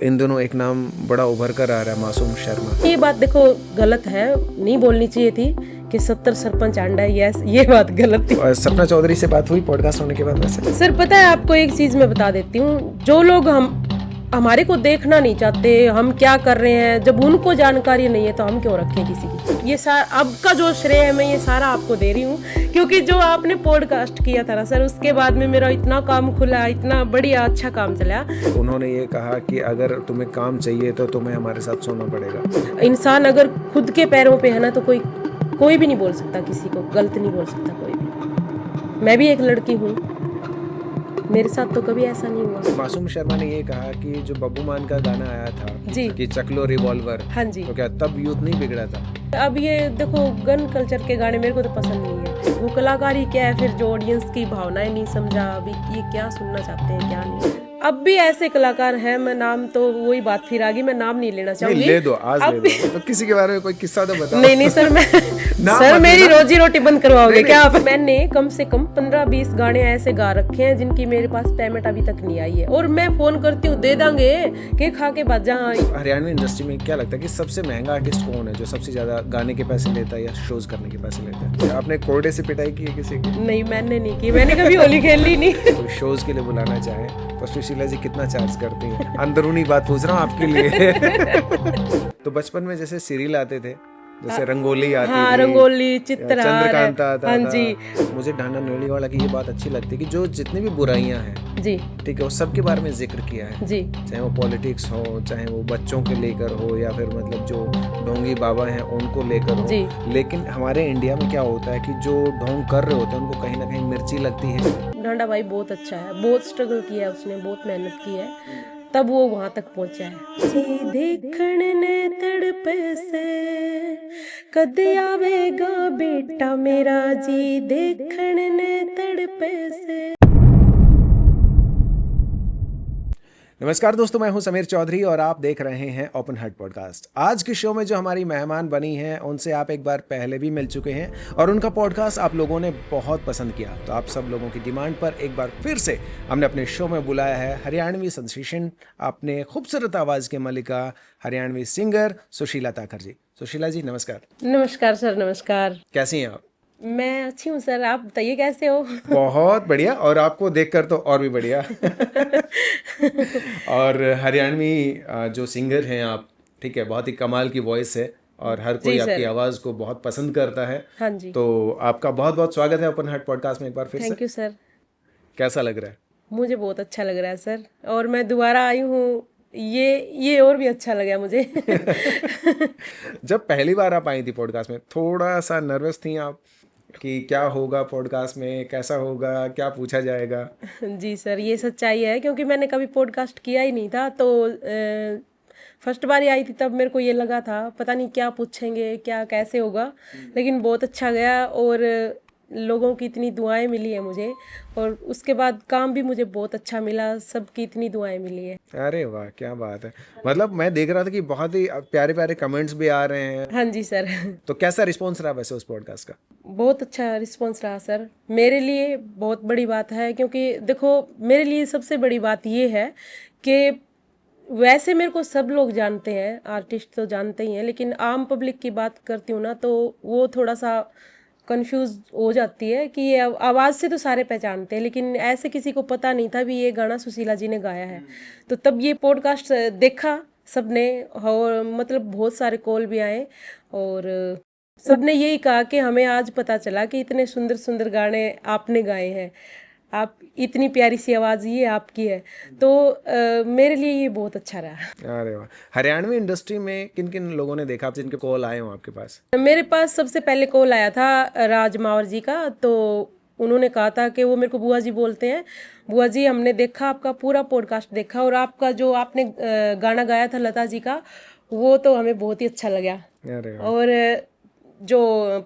इन दोनों एक नाम बड़ा उभर कर आ रहा है, मासूम शर्मा। ये बात देखो गलत है, नहीं बोलनी चाहिए थी कि 70 सरपंच अंडा है। यस, ये बात गलत थी। और सपना चौधरी से बात हुई पॉडकास्ट होने के बाद वैसे? सर पता है आपको एक चीज मैं बता देती हूँ, जो लोग हमारे को देखना नहीं चाहते हम क्या कर रहे हैं, जब उनको जानकारी नहीं है तो हम क्यों रखें किसी की। ये सारा अब का जो श्रेय है मैं ये सारा आपको दे रही हूँ, क्योंकि जो आपने पॉडकास्ट किया था ना सर, उसके बाद में मेरा इतना काम खुला, इतना बढ़िया अच्छा काम चला। उन्होंने ये कहा कि अगर तुम्हें काम चाहिए तो तुम्हें हमारे साथ सोना पड़ेगा। इंसान अगर खुद के पैरों पे है ना तो कोई भी नहीं बोल सकता, किसी को गलत नहीं बोल सकता कोई भी। मैं भी एक लड़की हूँ, मेरे साथ तो कभी ऐसा नहीं हुआ। मासूम शर्मा ने ये कहा कि जो बब्बू मान का गाना आया था जी कि चकलो रिवॉल्वर, हाँ जी, तो क्या तब यूथ नहीं बिगड़ा था? अब ये देखो गन कल्चर के गाने मेरे को तो पसंद नहीं है। वो कलाकारी क्या है फिर, जो ऑडियंस की भावनाएं नहीं समझा, अभी ये क्या सुनना चाहते हैं क्या नहीं। अब भी ऐसे कलाकार हैं, मैं नाम तो वही बात फिर आ गई, मैं नाम नहीं लेना चाहूंगी। ले दो आज ले दो, तो किसी के बारे में कोई किस्सा तो बताओ। नहीं सर, मैं सर मेरी रोजी रोटी बंद करवाओगे क्या आप? मैंने कम से कम 15-20 गाने ऐसे गा रखे हैं जिनकी मेरे पास पेमेंट अभी तक नहीं आई है, और मैं फोन करती हूँ दे देंगे के खा के बाजा। हरियाणवी इंडस्ट्री में क्या लगता है कि सबसे महंगा आर्टिस्ट कौन है, जो सबसे ज्यादा गाने के पैसे लेता है या शोज करने के पैसे लेता है? आपने कोर्डे से पिटाई की है किसी की? नहीं मैंने नहीं की, मैंने कभी होली खेली नहीं। तो शोज के लिए बुलाना चाहे तो सुशीला जी कितना चार्ज करती हैं? अंदरूनी बात पूछ रहा हूँ आपके लिए। तो बचपन में जैसे सीरियल आते थे, जैसे रंगोली आती हाँ, थी, रंगोली, चित्रहार, चंद्रकांता आता हाँ था। जी। मुझे ढांडा न्योली वाला की ये बात अच्छी लगती है कि जो जितनी भी बुराइयां हैं, जी ठीक है, वो सबके बारे में जिक्र किया है। जी, चाहे वो पॉलिटिक्स हो, चाहे वो बच्चों के लेकर हो, या फिर मतलब जो ढोंगी बाबा हैं उनको लेकर हो। जी। लेकिन हमारे इंडिया में क्या होता है कि जो ढोंग कर रहे होते हैं उनको कहीं ना कहीं मिर्ची लगती है। डांडा भाई बहुत अच्छा है, बहुत स्ट्रगल किया है उसने, बहुत मेहनत की है, तब वो वहां तक पहुंचा है। जी देखण ने तड़पे से कद आवेगा बेटा मेरा, जी देखण ने तड़पे से। नमस्कार दोस्तों, मैं हूं समीर चौधरी और आप देख रहे हैं ओपन हार्ट पॉडकास्ट। आज के शो में जो हमारी मेहमान बनी हैं उनसे आप एक बार पहले भी मिल चुके हैं और उनका पॉडकास्ट आप लोगों ने बहुत पसंद किया, तो आप सब लोगों की डिमांड पर एक बार फिर से हमने अपने शो में बुलाया है हरियाणवी सेंसेशन, अपने खूबसूरत आवाज़ के मलिका, हरियाणवी सिंगर सुशीला ताकर जी। सुशीला जी नमस्कार। नमस्कार सर, नमस्कार। कैसी हैं आप? मैं अच्छी हूँ सर, आप बताइए कैसे हो? बहुत बढ़िया, और आपको देखकर तो और भी बढ़िया। और हरियाणवी जो सिंगर हैं आप, ठीक है, बहुत ही कमाल की वॉइस है और हर कोई आपकी आवाज़ को बहुत पसंद करता है। हाँ जी। तो आपका बहुत बहुत स्वागत है ओपन हार्ट पॉडकास्ट में एक बार फिर से। Thank you sir. कैसा लग रहा है? मुझे बहुत अच्छा लग रहा है सर, और मैं दोबारा आई हूँ, ये और भी अच्छा लगा मुझे। जब पहली बार आप आई थी पॉडकास्ट में, थोड़ा सा नर्वस थी आप कि क्या होगा पॉडकास्ट में, कैसा होगा, क्या पूछा जाएगा? जी सर, ये सच्चाई है, क्योंकि मैंने कभी पॉडकास्ट किया ही नहीं था, तो फर्स्ट बार ही आई थी तब मेरे को ये लगा था पता नहीं क्या पूछेंगे, क्या कैसे होगा, लेकिन बहुत अच्छा गया और लोगों की इतनी दुआएं मिली है मुझे, और उसके बाद काम भी मुझे बहुत अच्छा मिला, सबकी इतनी दुआएं मिली है। अरे वाह, क्या बात है। मतलब मैं देख रहा था कि बहुत ही प्यारे प्यारे कमेंट्स भी आ रहे हैं। हाँ जी सर। तो कैसा रिस्पॉन्स रहा वैसे उस पॉडकास्ट का? बहुत अच्छा रिस्पॉन्स रहा सर, मेरे लिए बहुत बड़ी बात है, क्योंकि देखो मेरे लिए सबसे बड़ी बात ये है कि वैसे मेरे को सब लोग जानते हैं, आर्टिस्ट तो जानते ही हैं, लेकिन आम पब्लिक की बात करती हूँ ना तो वो थोड़ा सा कंफ्यूज हो जाती है कि ये आवाज़ से तो सारे पहचानते हैं, लेकिन ऐसे किसी को पता नहीं था भी ये गाना सुशीला जी ने गाया है। तो तब ये पॉडकास्ट देखा सबने, और मतलब बहुत सारे कॉल भी आए, और सबने यही कहा कि हमें आज पता चला कि इतने सुंदर सुंदर गाने आपने गाए हैं, आप इतनी प्यारी सी आवाज़ ये आपकी है, तो मेरे लिए ये बहुत अच्छा रहा। अरे वाह। हरियाणवी इंडस्ट्री में किन किन लोगों ने देखा जिनके कॉल आए हो आपके पास? मेरे पास सबसे पहले कॉल आया था राज मावर जी का, तो उन्होंने कहा था कि वो मेरे को बुआ जी बोलते हैं, बुआ जी हमने देखा आपका पूरा पॉडकास्ट देखा, और आपका जो आपने गाना गाया था लता जी का, वो तो हमें बहुत ही अच्छा लगा। अरे वाह। और जो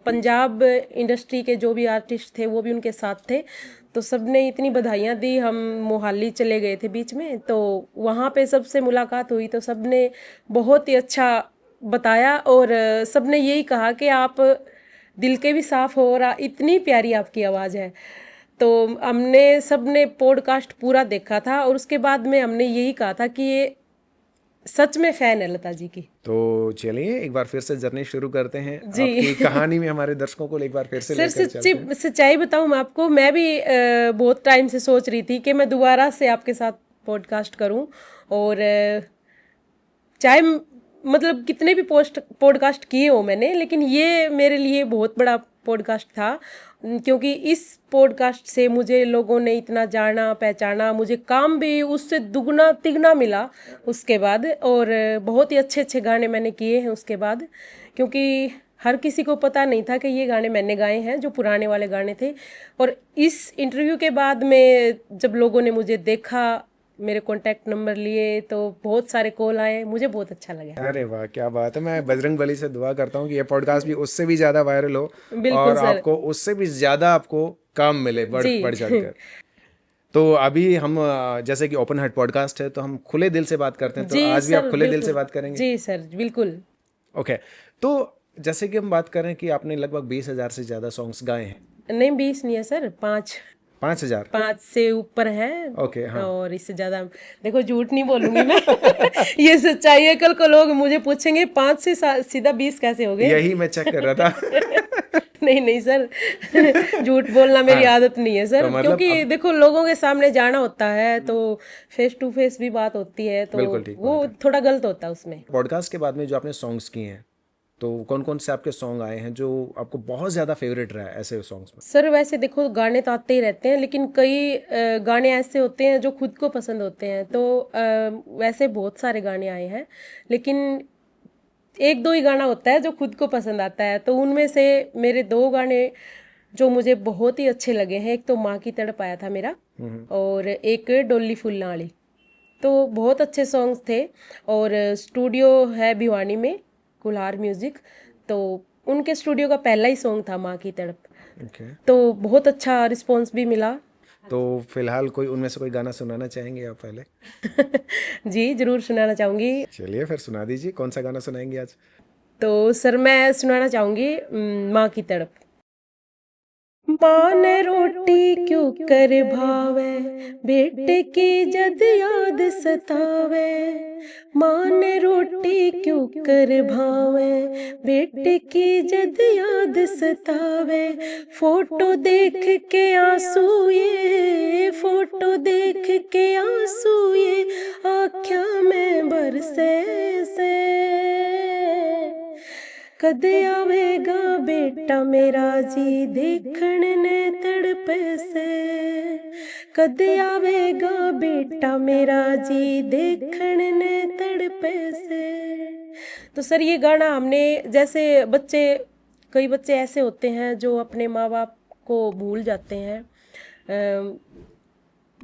पंजाब इंडस्ट्री के जो भी आर्टिस्ट थे वो भी उनके साथ थे, तो सबने इतनी बधाइयाँ दी। हम मोहाली चले गए थे बीच में, तो वहाँ पे सबसे मुलाकात हुई, तो सबने बहुत ही अच्छा बताया, और सबने यही कहा कि आप दिल के भी साफ हो और इतनी प्यारी आपकी आवाज़ है। तो हमने सबने पॉडकास्ट पूरा देखा था, और उसके बाद में हमने यही कहा था कि ये सच में फैन है लता जी की। तो चलिए एक बार फिर से जर्नी शुरू करते हैं जी। आपकी कहानी में हमारे दर्शकों को एक बार फिर से सर लेकर चलते हैं। सच्चाई बताऊं मैं आपको, मैं भी बहुत टाइम से सोच रही थी कि मैं दोबारा से आपके साथ पॉडकास्ट करूं, और चाहे मतलब कितने भी पॉडकास्ट किए हो मैंने, लेकिन ये मेरे लिए बहुत बड़ा पॉडकास्ट था, क्योंकि इस पॉडकास्ट से मुझे लोगों ने इतना जाना पहचाना, मुझे काम भी उससे दुगना तिगना मिला उसके बाद, और बहुत ही अच्छे अच्छे गाने मैंने किए हैं उसके बाद, क्योंकि हर किसी को पता नहीं था कि ये गाने मैंने गाए हैं, जो पुराने वाले गाने थे। और इस इंटरव्यू के बाद में जब लोगों ने मुझे देखा, मेरे कॉन्टैक्ट नंबर लिए, तो बहुत सारे कॉल आए, मुझे बहुत अच्छा लगा। अरे वाह क्या बात है। मैं बजरंग बली से दुआ करता हूँ कि ये पॉडकास्ट भी उससे भी ज़्यादा वायरल हो बिल्कुल और सर। आपको उससे भी ज़्यादा आपको काम मिले बढ़ जी। बढ़ चढ़कर। तो अभी हम जैसे कि ओपन हार्ट पॉडकास्ट है तो हम खुले दिल से बात करते हैं, तो जी आज भी आप सर, खुले दिल से बिल्कुल। बात करेंगे? जी सर, बिल्कुल। ओके। तो जैसे कि हम बात करें कि आपने लगभग 20,000 से ज़्यादा सॉन्ग्स गाए हैं। नहीं 20 नहीं है सर, 5। 5,000? 5 से ऊपर है। ओके हाँ। और इससे ज्यादा देखो झूठ नहीं बोलूंगी मैं। ये सच्चाई है, कल को लोग मुझे पूछेंगे 5 से सीधा 20 कैसे हो गए। यही मैं चेक कर रहा था। नहीं नहीं सर, झूठ बोलना मेरी हाँ, आदत नहीं है सर, तो मतलब क्योंकि देखो लोगों के सामने जाना होता है, तो फेस टू फेस भी बात होती है, तो बिल्कुल ठीक वो बात है। थोड़ा गलत होता है उसमें। पॉडकास्ट के बाद में जो आपने सॉन्ग्स किए हैं, तो कौन कौन से आपके सॉन्ग आए हैं जो आपको बहुत ज़्यादा फेवरेट रहा है ऐसे सॉन्ग्स में? सर वैसे देखो गाने तो आते ही रहते हैं, लेकिन कई गाने ऐसे होते हैं जो खुद को पसंद होते हैं, तो वैसे बहुत सारे गाने आए हैं, लेकिन एक दो ही गाना होता है जो खुद को पसंद आता है। तो उनमें से मेरे 2 गाने जो मुझे बहुत ही अच्छे लगे हैं, एक तो माँ की तड़प आया था मेरा, और एक डोली फुल्लां वाली। तो बहुत अच्छे सॉन्ग्स थे, और स्टूडियो है भिवानी में, कुल्हार म्यूजिक, तो उनके स्टूडियो का पहला ही सॉन्ग था माँ की तड़प। ओके। तो बहुत अच्छा रिस्पॉन्स भी मिला। तो फिलहाल कोई उनमें से कोई गाना सुनाना चाहेंगे आप पहले? जी जरूर सुनाना चाहूँगी। चलिए फिर सुना दीजिए, कौन सा गाना सुनाएंगे आज? तो सर मैं सुनाना चाहूँगी माँ की तड़प। माँ ने रोटी क्यों कर भावे, बेटे की जद याद सतावे। माँ ने रोटी क्यों कर भावे, बेटे की जद याद सतावे। फोटो देख के आंसू ये, फोटो देख के आंसू ये, आँखियाँ में बरसे से। कद आवेगा बेटा मेरा जी देखण ने तड़पे से, कद आवेगा बेटा मेरा जी देखण ने तड़पे से। तो सर ये गाना हमने, जैसे बच्चे, कई बच्चे ऐसे होते हैं जो अपने माँ बाप को भूल जाते हैं।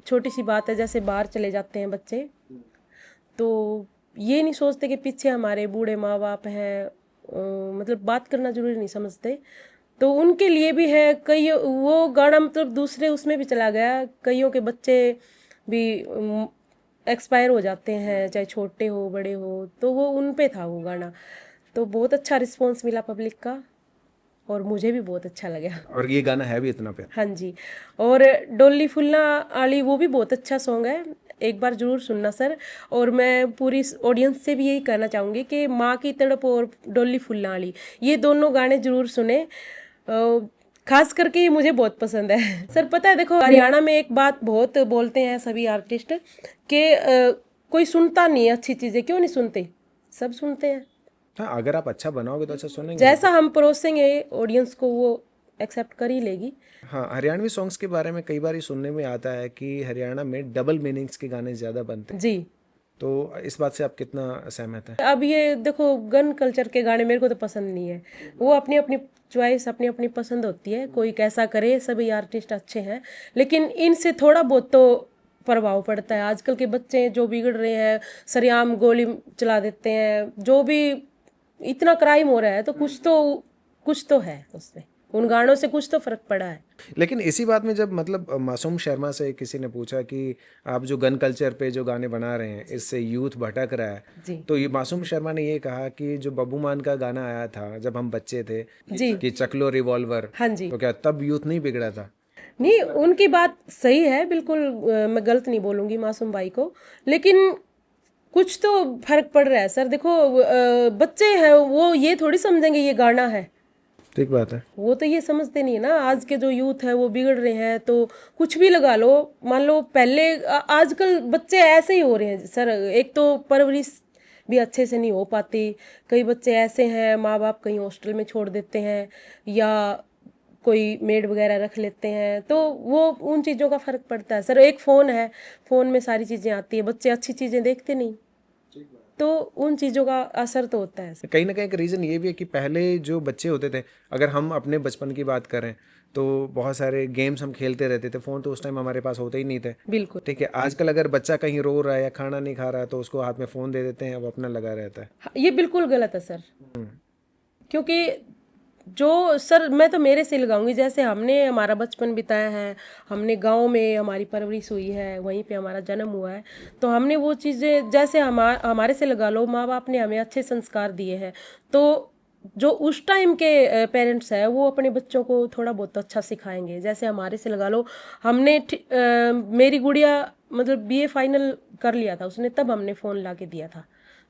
छोटी सी बात है, जैसे बाहर चले जाते हैं बच्चे, तो ये नहीं सोचते कि पीछे हमारे बूढ़े माँ बाप हैं, मतलब बात करना जरूरी नहीं समझते। तो उनके लिए भी है, कई वो गाना मतलब दूसरे उसमें भी चला गया, कईयों के बच्चे भी एक्सपायर हो जाते हैं, चाहे छोटे हो बड़े हो, तो वो उन पे था वो गाना। तो बहुत अच्छा रिस्पॉन्स मिला पब्लिक का, और मुझे भी बहुत अच्छा लगा। और ये गाना है भी इतना प्यारा। हाँ जी। और डोली फुल्ला आली वो भी बहुत अच्छा सॉन्ग है, एक बार जरूर सुनना सर। और मैं पूरी ऑडियंस से भी यही कहना चाहूँगी कि माँ की तड़प और डोली फुल्ला आली, ये दोनों गाने जरूर सुने, खास करके ये मुझे बहुत पसंद है। सर पता है देखो हरियाणा में एक बात बहुत बोलते हैं सभी आर्टिस्ट कि कोई सुनता नहीं है अच्छी चीज़ें। क्यों नहीं सुनते, सब सुनते हैं। हाँ, अगर आप अच्छा बनाओगे तो अच्छा सुनेंगे। जैसा हम परोसेंगे ऑडियंस को, वो एक्सेप्ट कर ही लेगी। हाँ, हरियाणवी सॉन्ग्स के बारे में कई बार ये सुनने में आता है कि हरियाणा में डबल मीनिंग्स के गाने ज़्यादा बनते हैं, जी। तो इस बात से आप कितना सहमत हैं? अब ये देखो गन कल्चर के गाने मेरे को तो पसंद नहीं है, वो अपनी अपनी चॉइस, अपनी अपनी पसंद होती है, कोई कैसा करे, सभी आर्टिस्ट अच्छे हैं, लेकिन इनसे थोड़ा बहुत तो प्रभाव पड़ता है। आजकल के बच्चे जो बिगड़ रहे हैं, सरेआम गोली चला देते हैं, जो भी इतना क्राइम हो रहा है, तो कुछ तो है उसमें, उन गानों से कुछ तो फर्क पड़ा है। लेकिन इसी बात में जब मतलब मासूम शर्मा से किसी ने पूछा कि आप जो गन कल्चर पे जो गाने बना रहे हैं इससे यूथ भटक रहा है, जी तो ये मासूम शर्मा ने ये कहा कि जो बब्बू मान का गाना आया था जब हम बच्चे थे जी कि चकलो रिवॉल्वर, हाँ जी। तो क्या तब यूथ नहीं बिगड़ा था? नहीं उनकी बात सही है बिल्कुल, मैं गलत नहीं बोलूँगी मासूम भाई को, लेकिन कुछ तो फर्क पड़ रहा है सर। देखो बच्चे हैं, वो ये थोड़ी समझेंगे ये गाना है, ठीक बात है। वो तो ये समझते नहीं है ना। आज के जो यूथ है वो बिगड़ रहे हैं, तो कुछ भी लगा लो। मान लो पहले आजकल बच्चे ऐसे ही हो रहे हैं सर। एक तो परवरिश भी अच्छे से नहीं हो पाती, कई बच्चे ऐसे हैं माँ बाप कहीं हॉस्टल में छोड़ देते हैं या कोई मेड वगैरह रख लेते हैं, तो वो उन चीज़ों का फर्क पड़ता है सर। एक फ़ोन है, फ़ोन में सारी चीज़ें आती है, बच्चे अच्छी चीज़ें देखते नहीं, तो उन चीज़ों का असर तो होता है। कहीं ना कहीं एक रीज़न ये भी है कि पहले जो बच्चे होते थे, अगर हम अपने बचपन की बात करें तो बहुत सारे गेम्स हम खेलते रहते थे। फ़ोन तो उस टाइम हमारे पास होते ही नहीं थे। बिल्कुल। ठीक है, आजकल अगर बच्चा कहीं रो रहा है या खाना नहीं खा रहा है तो उसको हाथ में फ़ोन दे देते हैं, वो अपना लगा रहता है। हाँ, ये बिल्कुल गलत है सर। क्योंकि जो सर, मैं तो मेरे से लगाऊंगी, जैसे हमने हमारा बचपन बिताया है, हमने गांव में हमारी परवरिश हुई है, वहीं पे हमारा जन्म हुआ है, तो हमने वो चीज़ें जैसे हमारे से लगा लो, माँ बाप ने हमें अच्छे संस्कार दिए हैं, तो जो उस टाइम के पेरेंट्स हैं वो अपने बच्चों को थोड़ा बहुत अच्छा सिखाएंगे। जैसे हमारे से लगा लो, हमने मेरी गुड़िया मतलब बीए फाइनल कर लिया था उसने, तब हमने फ़ोन ला के दिया था,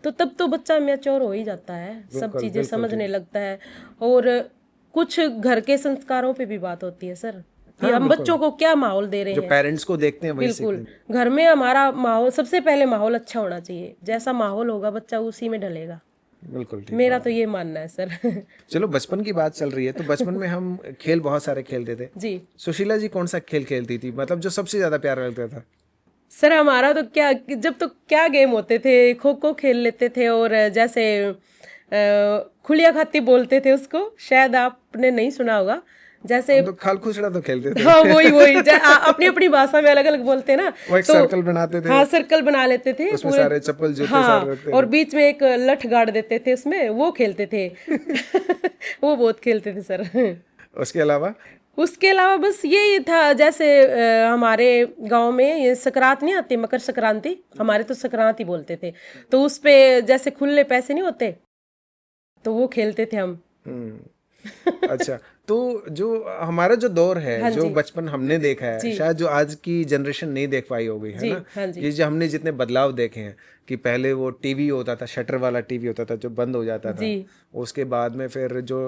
तो तब तो बच्चा मैच्योर हो ही जाता है, सब चीज़ें समझने लगता है। और कुछ घर के संस्कारों पे भी बात होती है सर, कि हम बच्चों को क्या माहौल दे रहे जो हैं। पेरेंट्स को देखते हैं वही सीखते बिल्कुल, हैं। घर में हमारा माहौल, सबसे पहले माहौल अच्छा होना चाहिए, जैसा माहौल होगा बच्चा उसी में ढलेगा। बिल्कुल ठीक। मेरा तो ये मानना है सर। चलो, बचपन की बात चल रही है तो बचपन में हम खेल बहुत सारे खेलते थे। जी सुशीला जी कौन सा खेल खेलती थी, मतलब जो सबसे ज़्यादा प्यारा लगता था? सर, हमारा तो क्या, जब तो क्या गेम होते थे, खो खो खेल लेते थे, और जैसे खुलिया खाती बोलते थे उसको, शायद आपने नहीं सुना होगा। जैसे हम तो खाल खुसड़ा तो खेलते थे। हाँ, वही वही अपनी अपनी भाषा में अलग अलग बोलते हैं ना, वो एक तो सर्कल बनाते थे, हाँ सर्कल बना लेते थे उसमें पूरे। सारे चप्पल जूते हाँ, सारे रखते और थे। बीच में एक लठ गाड़ देते थे उसमें, वो खेलते थे। वो बहुत खेलते थे सर। उसके अलावा उसके अलावा बस यही था, जैसे हमारे गांव में ये संक्रांत नहीं आती, मकर संक्रांति, हमारे तो संक्रांति बोलते थे, तो उस पे जैसे खुले पैसे नहीं होते, तो वो खेलते थे हम। अच्छा, तो जो हमारा जो दौर है, हाँ जो जी। बचपन हमने देखा है, जी शायद जो आज की जनरेशन नहीं देख पाई होगी, है जी। ना? हाँ जी। ये जो हमने जितने बदलाव देखे हैं कि पहले वो टीवी होता था, शटर वाला टीवी होता था जो बंद हो जाता था। जी उसके बाद में फिर जो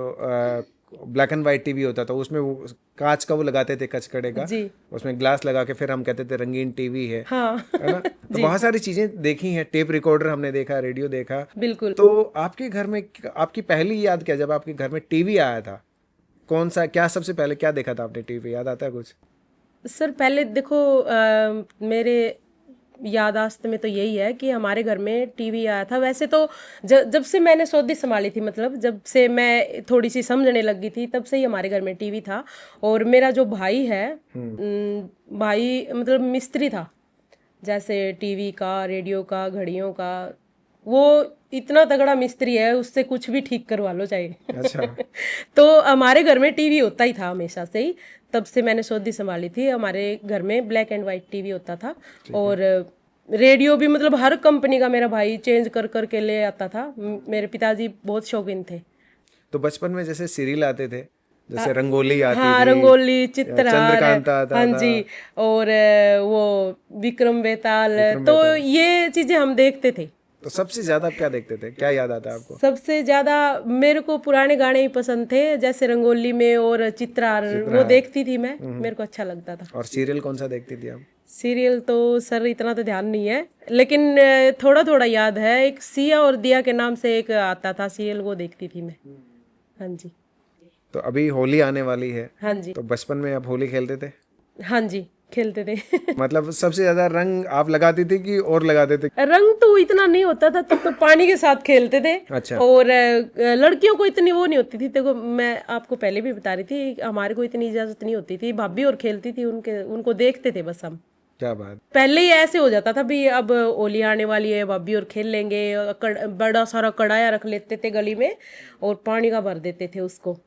ब्लैक एंड वाइट टीवी होता था, उसमें वो कांच का वो लगाते थे, कचकड़े का, जी। उसमें ग्लास लगा के फिर हम कहते थे रंगीन टीवी हाँ। है ना? तो जी बहुत सारी चीजें देखी हैं, टेप रिकॉर्डर हमने देखा, रेडियो देखा। बिल्कुल। तो आपके घर में आपकी पहली याद क्या, जब आपके घर में टीवी आया था? कौन सा, क्या सबसे पहले क्या देखा था आपने टीवी, याद आता है कुछ? सर पहले देखो, मेरे यादाश्त में तो यही है कि हमारे घर में टीवी आया था। वैसे तो जब से मैंने सौदी संभाली थी, मतलब जब से मैं थोड़ी सी समझने लगी थी, तब से ही हमारे घर में टीवी था। और मेरा जो भाई है, भाई मतलब मिस्त्री था, जैसे टीवी का, रेडियो का, घड़ियों का, वो इतना तगड़ा मिस्त्री है, उससे कुछ भी ठीक करवा लो चाहे। अच्छा। तो हमारे घर में टीवी होता ही था हमेशा से ही, तब से मैंने सौदी संभाली थी। हमारे घर में ब्लैक एंड वाइट टीवी होता था, और रेडियो भी मतलब हर कंपनी का मेरा भाई चेंज कर कर के ले आता था। मेरे पिताजी बहुत शौकीन थे। तो बचपन में जैसे सीरियल आते थे, जैसे रंगोली आती हाँ, थी, रंगोली, चित्रहार, चंद्रकांता आता हाँ था, जी, और वो विक्रम बेताल, विक्रम तो बेताल। ये चीजें हम देखते थे। तो सबसे ज्यादा आप क्या देखते थे, क्या याद आता है आपको? सबसे ज्यादा मेरे को पुराने गाने ही पसंद थे, जैसे रंगोली में और चित्रहार, वो देखती थी मैं, मेरे को अच्छा लगता था। और सीरियल कौन सा देखती थी आप? सीरियल तो सर इतना तो ध्यान नहीं है, लेकिन थोड़ा थोड़ा याद है। एक सिया और दिया के नाम से एक आता था सीरियल, वो देखती थी मैं। हाँ जी। तो अभी होली आने वाली है, हाँ जी। तो बचपन में आप होली खेलते थे? हाँ जी, खेलते थे। मतलब सबसे ज्यादा रंग आप लगाती थी कि और लगाते थे? रंग तो इतना नहीं होता था, तब तो पानी के साथ खेलते थे। अच्छा। और लड़कियों को इतनी वो नहीं होती थी। देखो, मैं आपको पहले भी बता रही थी, हमारे को इतनी इजाजत नहीं होती थी, भाभी और खेलती थी, उनको देखते थे बस हम। क्या बात। पहले ही ऐसे हो जाता था भी, अब होली आने वाली है, भाभी और खेल लेंगे। बड़ा सारा कढ़ाया रख लेते थे गली में, और पानी का भर देते थे उसको,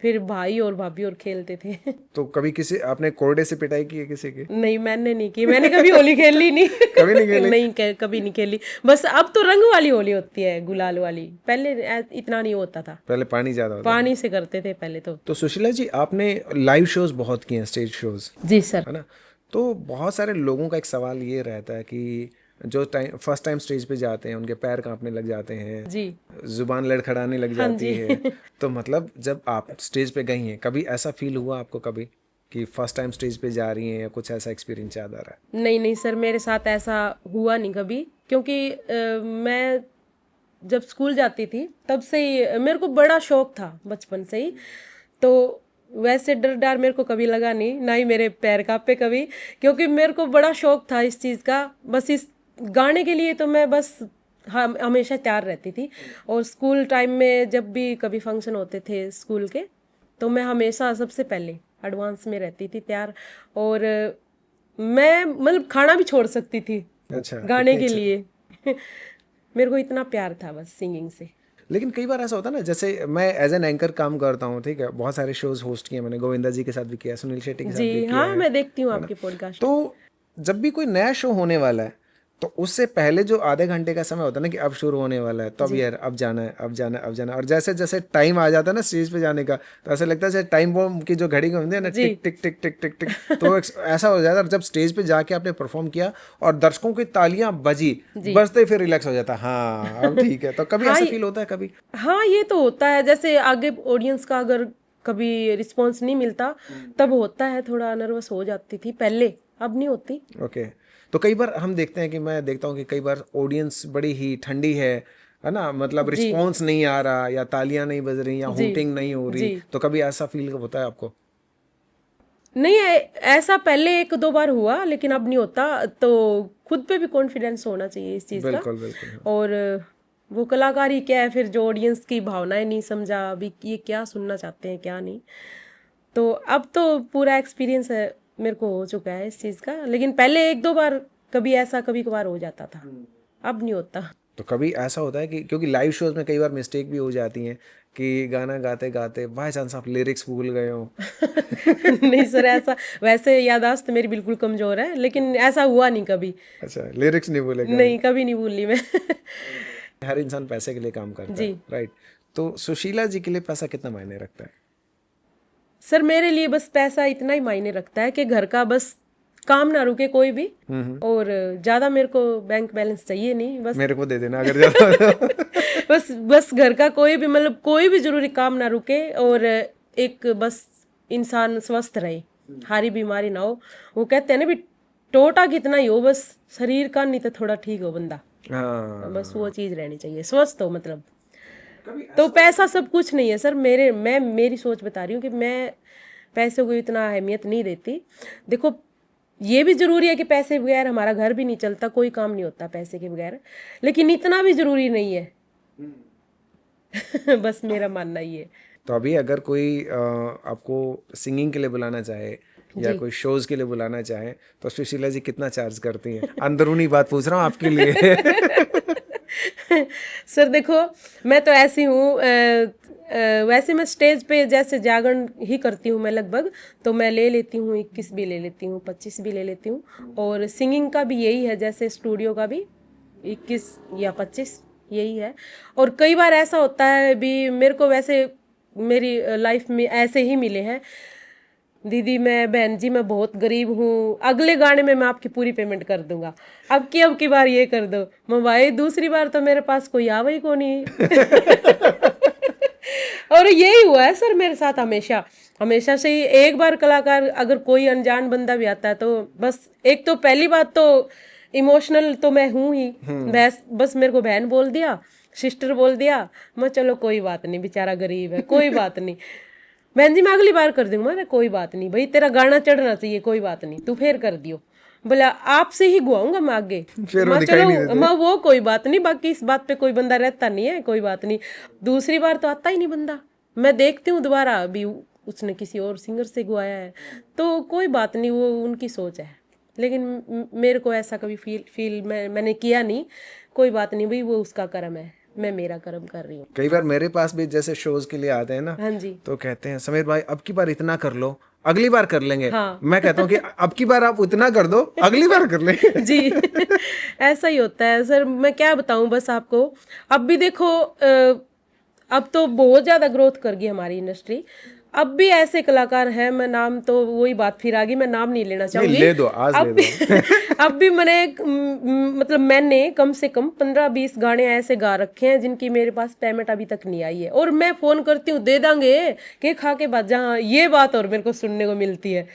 फिर भाई और भाभी और खेलते थे। तो कभी किसी आपने कोरडे से पिटाई की है किसी की? नहीं, मैंने नहीं की, मैंने कभी होली खेली नहीं। कभी नहीं खेली? नहीं, कभी नहीं खेली। बस अब तो रंग वाली होली होती है, गुलाल वाली, पहले इतना नहीं होता था। पहले पानी ज्यादा होता पानी से करते थे पहले तो। तो सुशीला जी, आपने लाइव शोज बहुत किए हैं, स्टेज शोज, जी सर। है ना? तो बहुत सारे लोगों का एक सवाल ये रहता है कि जो टाइम फर्स्ट टाइम स्टेज पे जाते हैं उनके पैर कांपने लग जाते हैं, जी जुबान लड़खड़ाने लग हाँ जाती जी है। तो मतलब जब आप स्टेज पे गई हैं, कभी ऐसा फील हुआ आपको कभी कि फर्स्ट टाइम स्टेज पे जा रही हैं या कुछ ऐसा एक्सपीरियंस याद आ रहा है? नहीं नहीं सर, मेरे साथ ऐसा हुआ नहीं कभी, क्योंकि मैं जब स्कूल जाती थी तब से ही मेरे को बड़ा शौक था बचपन से ही। तो वैसे डर मेरे को कभी लगा नहीं, ना ही मेरे पैर कांपे कभी, क्योंकि मेरे को बड़ा शौक था इस चीज़ का। बस इस गाने के लिए तो मैं बस हमेशा तैयार रहती थी। और स्कूल टाइम में जब भी कभी फंक्शन होते थे स्कूल के, तो मैं हमेशा सबसे पहले एडवांस में रहती थी तैयार। और मैं मतलब खाना भी छोड़ सकती थी अच्छा, गाने इतनी के अच्छी- लिए। मेरे को इतना प्यार था बस सिंगिंग से। लेकिन कई बार ऐसा होता है ना, जैसे मैं एज एन एंकर काम करता हूँ, ठीक है, बहुत सारे शोज होस्ट किए मैंने, गोविंदा जी के साथ भी किया, सुनील शेट्टी के साथ भी जी किया हाँ, है मैं देखती हूँ है ना? आपके पॉडकास्ट। तो जब भी कोई नया शो होने वाला है तो उससे पहले जो आधे घंटे का समय होता है ना कि अब शुरू होने वाला है, तो अब यार अब जाना है, अब जाना है, अब जाना है, और जैसे जैसे टाइम आ जाता है ना स्टेज पे जाने का, तो ऐसा लगता है जैसे टाइम बॉम्ब की जो घड़ी होती है ना, जी टिक टिक टिक टिक टिक टिक, तो ऐसा हो जाता है। और जब स्टेज पे जाके आपने परफॉर्म किया और दर्शकों की तालियां बजी, जी बजते ही फिर रिलैक्स हो जाता है, हाँ अब ठीक है। तो कभी हाँ ऐसा फील होता है कभी? हाँ, ये तो होता है। जैसे आगे ऑडियंस का अगर कभी रिस्पॉन्स नहीं मिलता तब होता है, थोड़ा नर्वस हो जाती थी पहले, अब नहीं होती। ओके। तो कई बार हम देखते हैं कि मैं देखता हूँ कि कई बार ऑडियंस बड़ी ही ठंडी है ना, मतलब जी रिस्पॉन्स नहीं आ रहा, या तालियां नहीं बज रही, या जी हूटिंग नहीं हो जी रही, तो कभी ऐसा फील होता है आपको? नहीं, ऐसा पहले एक दो बार हुआ, लेकिन अब नहीं होता। तो खुद पे भी कॉन्फिडेंस होना चाहिए इस चीज़ का। बिल्कुल बिल्कुल, हाँ। और वो कलाकारी क्या है फिर, जो ऑडियंस की भावनाएं नहीं समझा अभी, ये क्या सुनना चाहते हैं क्या नहीं। तो अब तो पूरा एक्सपीरियंस है मेरे को हो चुका है इस चीज़ का, लेकिन पहले एक दो बार कभी ऐसा कभी कभार हो जाता था, अब नहीं होता। तो कभी ऐसा होता है कि क्योंकि लाइव शोज में कई बार मिस्टेक भी हो जाती हैं कि गाना गाते गाते बाय चांस आप लिरिक्स भूल गए हो? नहीं सर, ऐसा वैसे याददाश्त मेरी बिल्कुल कमजोर है, लेकिन ऐसा हुआ नहीं कभी। अच्छा, लिरिक्स नहीं भूले कभी? नहीं, कभी नहीं भूली मैं। हर इंसान पैसे के लिए काम करता जी है, राइट? तो सुशीला जी के लिए पैसा कितना मायने रखता है? सर, मेरे लिए बस पैसा इतना ही मायने रखता है कि घर का बस काम ना रुके कोई भी। और ज्यादा मेरे को बैंक बैलेंस चाहिए नहीं, बस मेरे को दे देना अगर ज्यादा हो तो। बस घर का कोई भी मतलब कोई भी जरूरी काम ना रुके, और एक बस इंसान स्वस्थ रहे, हारी बीमारी ना हो। वो कहते हैं ना भी, टोटा कितना ही हो, बस शरीर का नहीं तो थोड़ा ठीक हो बंदा, हाँ, बस वो चीज रहनी चाहिए, स्वस्थ हो मतलब। तो पैसा सब कुछ नहीं है सर। मैं मेरी सोच बता रही हूँ कि मैं पैसे को इतना अहमियत नहीं देती। देखो, ये भी जरूरी है कि पैसे बगैर हमारा घर भी नहीं चलता, कोई काम नहीं होता पैसे के बगैर, लेकिन इतना भी जरूरी नहीं है। बस मेरा मानना ये है। तो अभी अगर कोई आपको सिंगिंग के लिए बुलाना चाहे या जी कोई शोज के लिए बुलाना चाहे, तो सुशीला जी कितना चार्ज करती हैं? अंदरूनी बात पूछ रहा हूँ आपके लिए। सर देखो, मैं तो ऐसी हूँ, वैसे मैं स्टेज पे जैसे जागरण ही करती हूँ मैं लगभग, तो मैं ले लेती हूँ 21 भी ले लेती हूँ, 25 भी ले लेती हूँ। और सिंगिंग का भी यही है, जैसे स्टूडियो का भी 21 या 25 यही है। और कई बार ऐसा होता है भी, मेरे को वैसे मेरी लाइफ में ऐसे ही मिले हैं, दीदी मैं बहन जी मैं बहुत गरीब हूँ, अगले गाने में मैं आपकी पूरी पेमेंट कर दूंगा, अब की बार ये कर दो। मैं भाई दूसरी बार तो मेरे पास कोई आवा ही को नहीं। और यही हुआ है सर मेरे साथ हमेशा, हमेशा से ही। एक बार कलाकार अगर कोई अनजान बंदा भी आता है तो बस, एक तो पहली बात तो इमोशनल तो मैं हूँ ही, बस मेरे को बहन बोल दिया, सिस्टर बोल दिया, मैं चलो कोई बात नहीं, बेचारा गरीब है, कोई बात नहीं बहन जी, मैं अगली बार कर दूंगा ना, कोई बात नहीं भाई, तेरा गाना चढ़ना चाहिए, कोई बात नहीं, तू फिर कर दियो। बोला आपसे ही गुआऊंगा मैं आगे। फिर वो मैं दिखाई चलो नहीं देते। मैं वो कोई बात नहीं, बाकी इस बात पे कोई बंदा रहता नहीं है, कोई बात नहीं। दूसरी बार तो आता ही नहीं बंदा, मैं देखती हूँ दोबारा अभी उसने किसी और सिंगर से गुआया है, तो कोई बात नहीं, वो उनकी सोच है। लेकिन मेरे को ऐसा कभी फील मैंने किया नहीं। कोई बात नहीं भाई, वो उसका कर्म है, मैं मेरा कर्म कर रही हूँ। कई बार मेरे पास भी जैसे शोज के लिए आते हैं ना, हाँ जी तो कहते हैं समीर भाई अब की बार इतना कर लो, अगली बार कर लेंगे। हाँ। मैं कहता हूँ कि अब की बार आप उतना कर दो, अगली बार कर लेंगे। जी। ऐसा ही होता है सर, मैं क्या बताऊं बस आपको। अब भी देखो, अब तो बहुत ज़्यादा ग्रोथ कर गई हमारी इंडस्ट्री। अब भी ऐसे कलाकार हैं, मैं नाम तो वही बात फिर आ गई, मैं नाम नहीं लेना चाहूंगी। ले दो, आज अब ले दो। अब भी मतलब मैंने कम से कम 15-20 गाने ऐसे गा रखे हैं जिनकी मेरे पास पेमेंट अभी तक नहीं आई है, और मैं फोन करती हूँ दे देंगे के खा के बाद, जहाँ ये बात और मेरे को सुनने को मिलती है।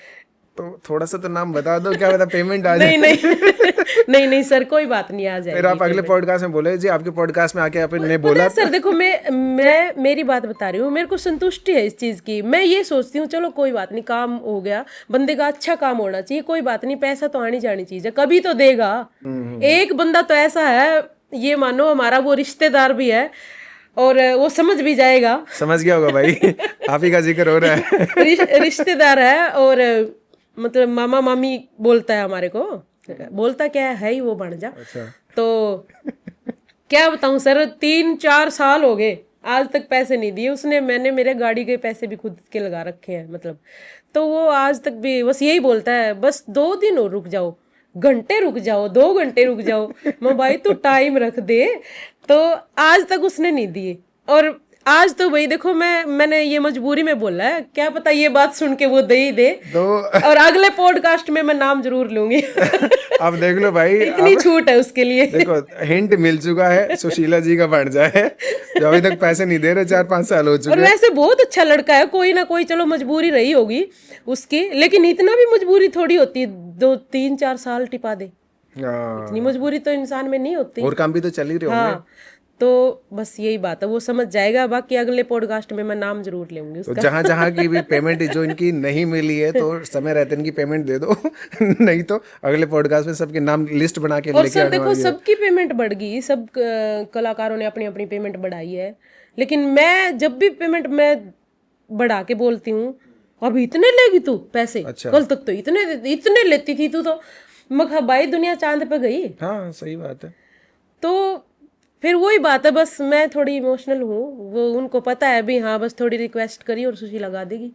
तो थोड़ा सा तो नाम बता दो, क्या पता पेमेंट आ जाए। नहीं नहीं नहीं नहीं सर, कोई बात नहीं, आ फिर जाएगी आप अगले payment। पॉडकास्ट में बोले जी आपके पॉडकास्ट में आके आपने पता बोला। है सर, देखो मैं मेरी बात बता रही हूँ, मेरे को संतुष्टि है इस चीज की। मैं ये सोचती हूँ चलो कोई बात नहीं, काम हो गया, बंदे का अच्छा काम होना चाहिए, कोई बात नहीं, पैसा तो आनी जानी चीज है, कभी तो देगा। एक बंदा तो ऐसा है, ये मानो हमारा वो रिश्तेदार भी है, और वो समझ भी जाएगा। समझ गया होगा भाई। आप ही का जिक्र हो रहा है। रिश्तेदार है, और मतलब मामा मामी बोलता है हमारे को, बोलता क्या है ही वो बन जा। अच्छा। तो क्या बताऊं सर, 3-4 साल हो गए आज तक पैसे नहीं दिए उसने। मैंने मेरे गाड़ी के पैसे भी खुद के लगा रखे हैं मतलब। तो वो आज तक भी बस यही बोलता है, बस 2 दिन और रुक जाओ, घंटे रुक जाओ, 2 घंटे रुक जाओ, मैं भाई तू टाइम रख दे। तो आज तक उसने नहीं दिए, और आज तो भाई देखो मैंने ये मजबूरी में बोला है, क्या पता ये बात सुन के वो दे ही दे। तो और अगले पॉडकास्ट में मैं नाम जरूर लूंगी। अब देख लो भाई, इतनी छूट है उसके लिए। देखो हिंट मिल चुका है, सुशीला जी का बन जाए, जो अभी तक पैसे नहीं दे रहे, 4-5 साल हो और चुके हैं। वैसे बहुत अच्छा लड़का है, कोई ना कोई चलो मजबूरी रही होगी उसकी, लेकिन इतना भी मजबूरी थोड़ी होती है 2-3-4 साल टिपा दे, हाँ, इतनी मजबूरी तो इंसान में नहीं होती। और काम भी तो चल ही रहे होंगे। हाँ, तो बस यही बात है, वो समझ जाएगा। बाकी अगले पॉडकास्ट में मैं नाम जरूर लूंगी तो उसका। जहां जहां की भी पेमेंट जो इनकी नहीं मिली है, तो समय रहते इनकी पेमेंट दे दो। नहीं तो अगले पॉडकास्ट में सबके नाम लिस्ट बना के और लेके सर आने देखो, वाली है। सबकी पेमेंट बढ़ गई, सब कलाकारों ने अपनी अपनी पेमेंट बढ़ाई है, लेकिन मैं जब भी पेमेंट मैं बढ़ा के बोलती हूँ, अभी इतने लेगी तू पैसे, अच्छा। कल तक तो इतने इतने लेती थी तू, तो मखा भाई दुनिया चांद पे गई। हाँ सही बात है। तो फिर वही बात है, बस मैं थोड़ी इमोशनल हूँ, वो उनको पता है भी, हाँ बस थोड़ी रिक्वेस्ट करी और सुशी लगा देगी,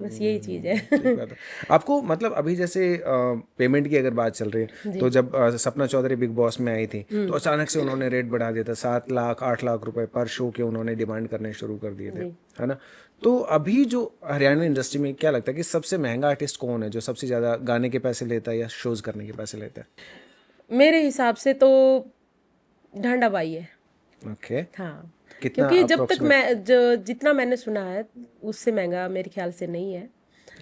बस यही चीज है। ठीक बात है। आपको मतलब अभी जैसे पेमेंट की अगर बात चल रही है, तो जब सपना चौधरी बिग बॉस में आई थी, तो अचानक से उन्होंने रेट बढ़ा दिया था, 7 लाख 8 लाख रुपए पर शो के उन्होंने डिमांड करने शुरू कर दिए थे, है ना। तो अभी जो हरियाणा इंडस्ट्री में क्या लगता है कि सबसे महंगा आर्टिस्ट कौन है, जो सबसे ज्यादा गाने के पैसे लेता है या शोज करने के पैसे लेता है? मेरे हिसाब से तो ढांडा बाई है। ओके। हाँ, कितना क्योंकि जब तक मैं जितना मैंने सुना है उससे महंगा मेरे ख्याल से नहीं है।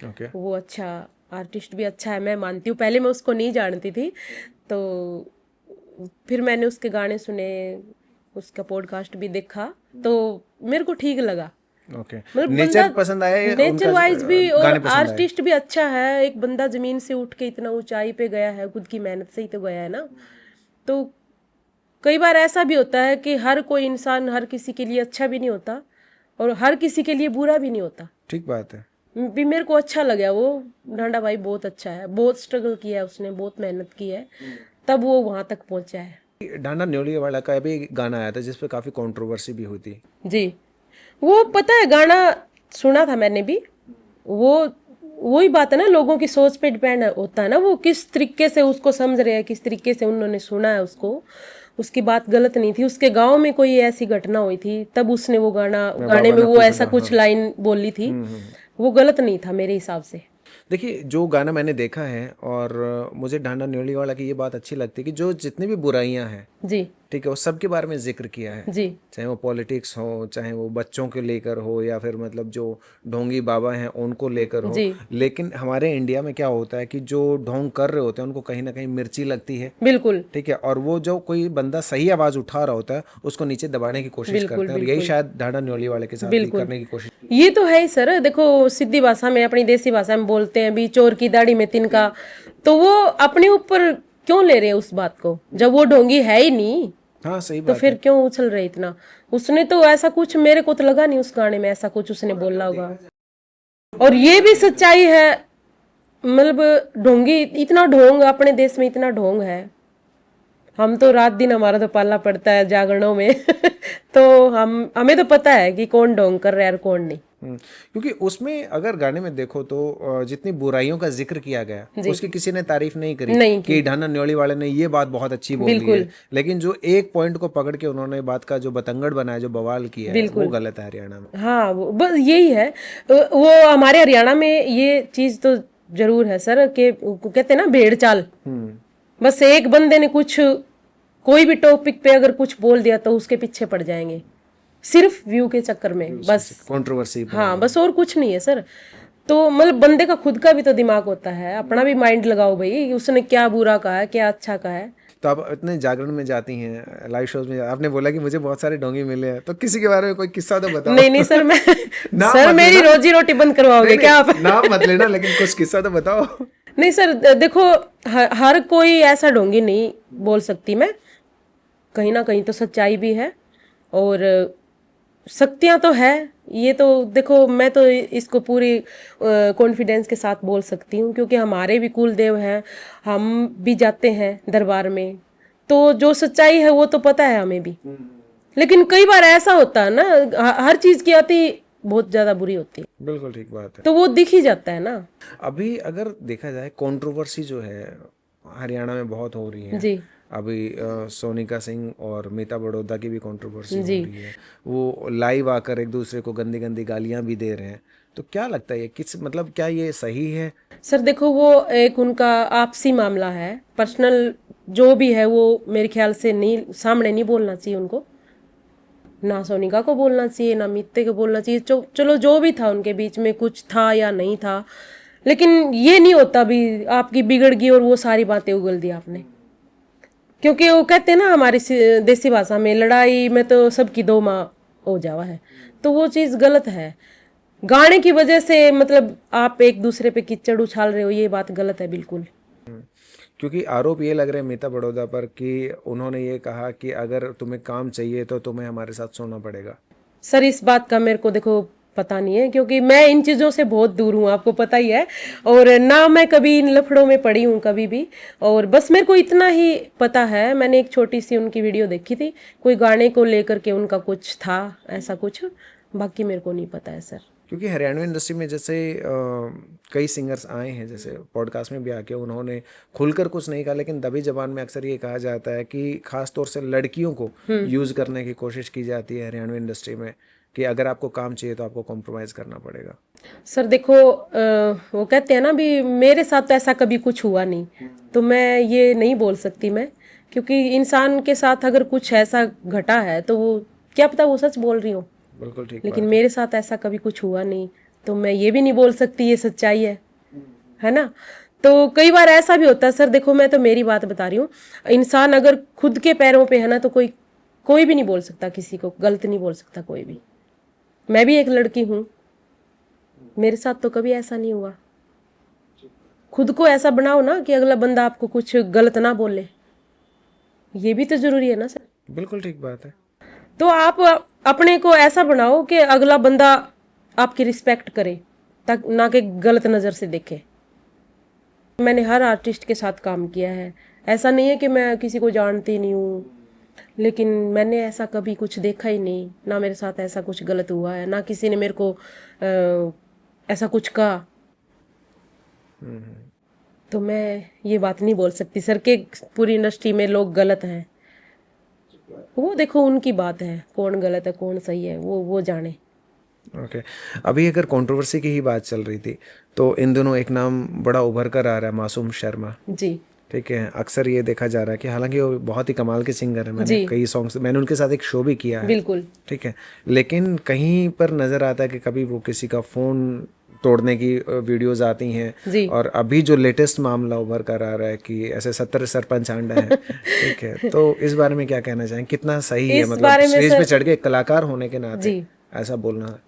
ओके। वो अच्छा आर्टिस्ट भी अच्छा है, मैं मानती हूँ। पहले मैं उसको नहीं जानती थी, तो फिर मैंने उसके गाने सुने, उसका पॉडकास्ट भी देखा, तो मेरे को ठीक लगा। ओके। मतलब नेचर पसंद आया या नेचर उनका वाइज भी, और गाने पसंद आए? आर्टिस्ट भी अच्छा है। एक बंदा जमीन से उठ के इतना ऊंचाई पे गया है, खुद की मेहनत से ही तो गया है ना। तो कई बार ऐसा भी होता है कि हर कोई इंसान हर किसी के लिए अच्छा भी नहीं होता, और हर किसी के लिए बुरा भी नहीं होता। ठीक बात है। भी मेरे को अच्छा लगा वो ढांडा भाई, बहुत अच्छा है, बहुत स्ट्रगल किया है उसने, बहुत मेहनत की है, तब वो वहां तक पहुंचा है। डांडा न्योली वाला का भी गाना आया था जिसपे काफी कंट्रोवर्सी भी हुई थी। जी, वो पता है, गाना सुना था मैंने भी। वो वही बात है ना, लोगों की सोच पे डिपेंड होता है ना, वो किस तरीके से उसको समझ रहे हैं, किस तरीके से उन्होंने सुना है उसको। उसकी बात गलत नहीं थी, उसके गांव में कोई ऐसी घटना हुई थी, तब उसने वो गाने में वो ऐसा कुछ लाइन बोली थी, वो गलत नहीं था मेरे हिसाब से। देखिए जो गाना मैंने देखा है, और मुझे ढांडा न्योली वाला की ये बात अच्छी लगती है कि जो जितनी भी बुराइयां हैं, जी ठीक है, वो सबके बारे में जिक्र किया है। जी चाहे वो पॉलिटिक्स हो, चाहे वो बच्चों को लेकर हो, या फिर मतलब जो ढोंगी बाबा हैं उनको लेकर हो। जी, लेकिन हमारे इंडिया में क्या होता है कि जो ढोंग कर रहे होते हैं उनको कहीं ना कहीं मिर्ची लगती है, बिल्कुल ठीक है, और वो जो कोई बंदा सही आवाज उठा रहा होता है उसको नीचे दबाने की कोशिश करते हैं, और यही शायद ढांडा न्योली वाले के साथ भी करने की कोशिश। ये तो है ही सर। देखो सीधी भाषा में, अपनी देसी भाषा में बोलते हैं भी, चोर की दाढ़ी में तिनका। तो वो अपने ऊपर क्यों ले रहे हैं उस बात को, जब वो ढोंगी है ही नहीं, हाँ सही तो बात फिर क्यों उछल रहे इतना। उसने तो ऐसा कुछ, मेरे को तो लगा नहीं उस गाने में ऐसा कुछ उसने बोला होगा। और ये भी सच्चाई है, मतलब ढोंगी, इतना ढोंग अपने देश में, इतना ढोंग है। हम तो रात दिन हमारा तो पालना पड़ता है जागरणों में। तो हमें तो पता है कि कौन ढोंग कर रहा है और कौन नहीं। क्योंकि उसमें अगर गाने में देखो तो जितनी बुराइयों का जिक्र किया गया उसकी किसी ने तारीफ नहीं करी नहीं कि ढाना न्योली वाले ने ये बात बहुत अच्छी बोली है, लेकिन जो एक पॉइंट को पकड़ के उन्होंने बात का जो बतंगड़ बनाया, जो बवाल किया है, वो गलत है हरियाणा में। हाँ, वो बस यही है। वो हमारे हरियाणा में ये चीज तो जरूर है सर कि कहते हैं ना भेड़ चाल। बस एक बंदे ने कुछ कोई भी टॉपिक पे अगर कुछ बोल दिया तो उसके पीछे पड़ जाएंगे सिर्फ व्यू के चक्कर में, बस कंट्रोवर्सी। हाँ, बस और कुछ नहीं है सर। तो मतलब बंदे का खुद का भी तो दिमाग होता है, अपना भी माइंड लगाओ भाई, उसने क्या बुरा कहा है, क्या अच्छा कहा है। तो आप इतने जागरण में जाती हैं, लाइव शोज में, आपने बोला कि मुझे बहुत सारे डोंगी मिले हैं, तो किसी के बारे में कोई किस्सा तो बताओ। नहीं सर, मैं सर मेरी रोजी रोटी बंद करवाओगे क्या आप? नाम मत लेना, लेकिन कुछ किस्सा तो बताओ। नहीं सर, देखो हर कोई ऐसा ढोंगी नहीं बोल सकती मैं, कहीं ना कहीं तो सच्चाई भी है और शक्तियां तो है। ये तो देखो, मैं तो इसको पूरी कॉन्फिडेंस के साथ बोल सकती हूँ क्योंकि हमारे भी कुल देव हैं, हम भी जाते हैं दरबार में, तो जो सच्चाई है वो तो पता है हमें भी। लेकिन कई बार ऐसा होता है ना, हर चीज की अति बहुत ज्यादा बुरी होती है। बिल्कुल ठीक बात है, तो वो दिख ही जाता है ना। अभी अगर देखा जाए कंट्रोवर्सी जो है हरियाणा में बहुत हो रही है जी, अभी, सोनिका सिंह और मीता बड़ौदा की भी कंट्रोवर्सी हो रही है, वो लाइव आकर एक दूसरे को गंदी गंदी गालियां भी दे रहे हैं। तो क्या लगता है, ये किस मतलब क्या ये सही है? सर देखो, वो एक उनका आपसी मामला है, पर्सनल जो भी है वो मेरे ख्याल से नहीं, सामने नहीं बोलना चाहिए उनको, ना सोनिका को बोलना चाहिए, ना मीते को बोलना चाहिए। चलो जो भी था उनके बीच में, कुछ था या नहीं था, लेकिन ये नहीं होता भी आपकी बिगड़ गई और वो सारी बातें उगल दी आपने। क्योंकि वो कहते हैं ना हमारी देसी भाषा में, लड़ाई में तो सबकी दो माँ हो जावा है, तो वो चीज़ गलत है। गाने की वजह से मतलब आप एक दूसरे पे कीचड़ उछाल रहे हो, ये बात गलत है बिल्कुल। क्योंकि आरोप ये लग रहे हैं मीता बड़ौदा पर कि उन्होंने ये कहा कि अगर तुम्हें काम चाहिए तो तुम्हें हमारे साथ सोना पड़ेगा। सर इस बात का मेरे को देखो पता नहीं है, क्योंकि मैं इन चीज़ों से बहुत दूर हूँ, आपको पता ही है, और ना मैं कभी इन लफड़ों में पड़ी हूँ कभी भी। और बस मेरे को इतना ही पता है, मैंने एक छोटी सी उनकी वीडियो देखी थी, कोई गाने को लेकर के उनका कुछ था ऐसा कुछ, बाकी मेरे को नहीं पता है सर। क्योंकि हरियाणवी इंडस्ट्री में जैसे कई सिंगर्स आए हैं, जैसे पॉडकास्ट में भी आके उन्होंने खुलकर कुछ नहीं कहा, लेकिन दबी जबान में अक्सर ये कहा जाता है कि खास तौर से लड़कियों को यूज़ करने की कोशिश की जाती है हरियाणवी इंडस्ट्री में, कि अगर आपको काम चाहिए तो आपको कॉम्प्रोमाइज़ करना पड़ेगा। सर देखो, वो कहते हैं ना भी, मेरे साथ तो ऐसा कभी कुछ हुआ नहीं, तो मैं ये नहीं बोल सकती मैं, क्योंकि इंसान के साथ अगर कुछ ऐसा घटा है तो वो क्या पता वो सच बोल रही हो। बिल्कुल ठीक, लेकिन मेरे साथ ऐसा कभी कुछ हुआ नहीं, तो मैं ये भी नहीं बोल सकती ये सच्चाई है ना। तो कई बार ऐसा भी होता है सर, देखो मैं तो मेरी बात बता रही हूँ, इंसान अगर खुद के पैरों पे है ना तो कोई भी नहीं बोल सकता, किसी को गलत नहीं बोल सकता कोई भी। मैं भी एक लड़की हूँ, मेरे साथ तो कभी ऐसा नहीं हुआ। खुद को ऐसा बनाओ ना कि अगला बंदा आपको कुछ गलत ना बोले, ये भी तो जरूरी है ना सर। बिल्कुल ठीक बात है। तो आप अपने को ऐसा बनाओ कि अगला बंदा आपकी रिस्पेक्ट करे, तक ना कि गलत नज़र से देखे। मैंने हर आर्टिस्ट के साथ काम किया है, ऐसा नहीं है कि मैं किसी को जानती नहीं हूँ, लेकिन मैंने ऐसा कभी कुछ देखा ही नहीं, ना मेरे साथ ऐसा कुछ गलत हुआ है, ना किसी ने मेरे को ऐसा कुछ कहा। तो मैं ये बात नहीं बोल सकती सर कि पूरी इंडस्ट्री में लोग गलत हैं। वो देखो उनकी बात है, कौन गलत है कौन सही है वो जाने। ओके, अभी अगर कंट्रोवर्सी की ही बात चल रही थी तो इन दिनों एक नाम बड़ा उभर कर आ रहा है, मासूम शर्मा। जी, ठीक है, अक्सर ये देखा जा रहा है कि हालांकि वो बहुत ही कमाल के सिंगर है, मैंने कई सॉन्ग्स, मैंने उनके साथ एक शो भी किया है, बिल्कुल, ठीक है, लेकिन कहीं पर नज़र आता है कि कभी वो किसी का फ़ोन तोड़ने की वीडियोस आती हैं, और अभी जो लेटेस्ट मामला उभर कर आ रहा है कि ऐसे 70 सरपंच आंडा है, ठीक है, तो इस बारे में क्या कहना चाहें, कितना सही है, मतलब स्टेज पे चढ़ के कलाकार होने के नाते ऐसा बोलना?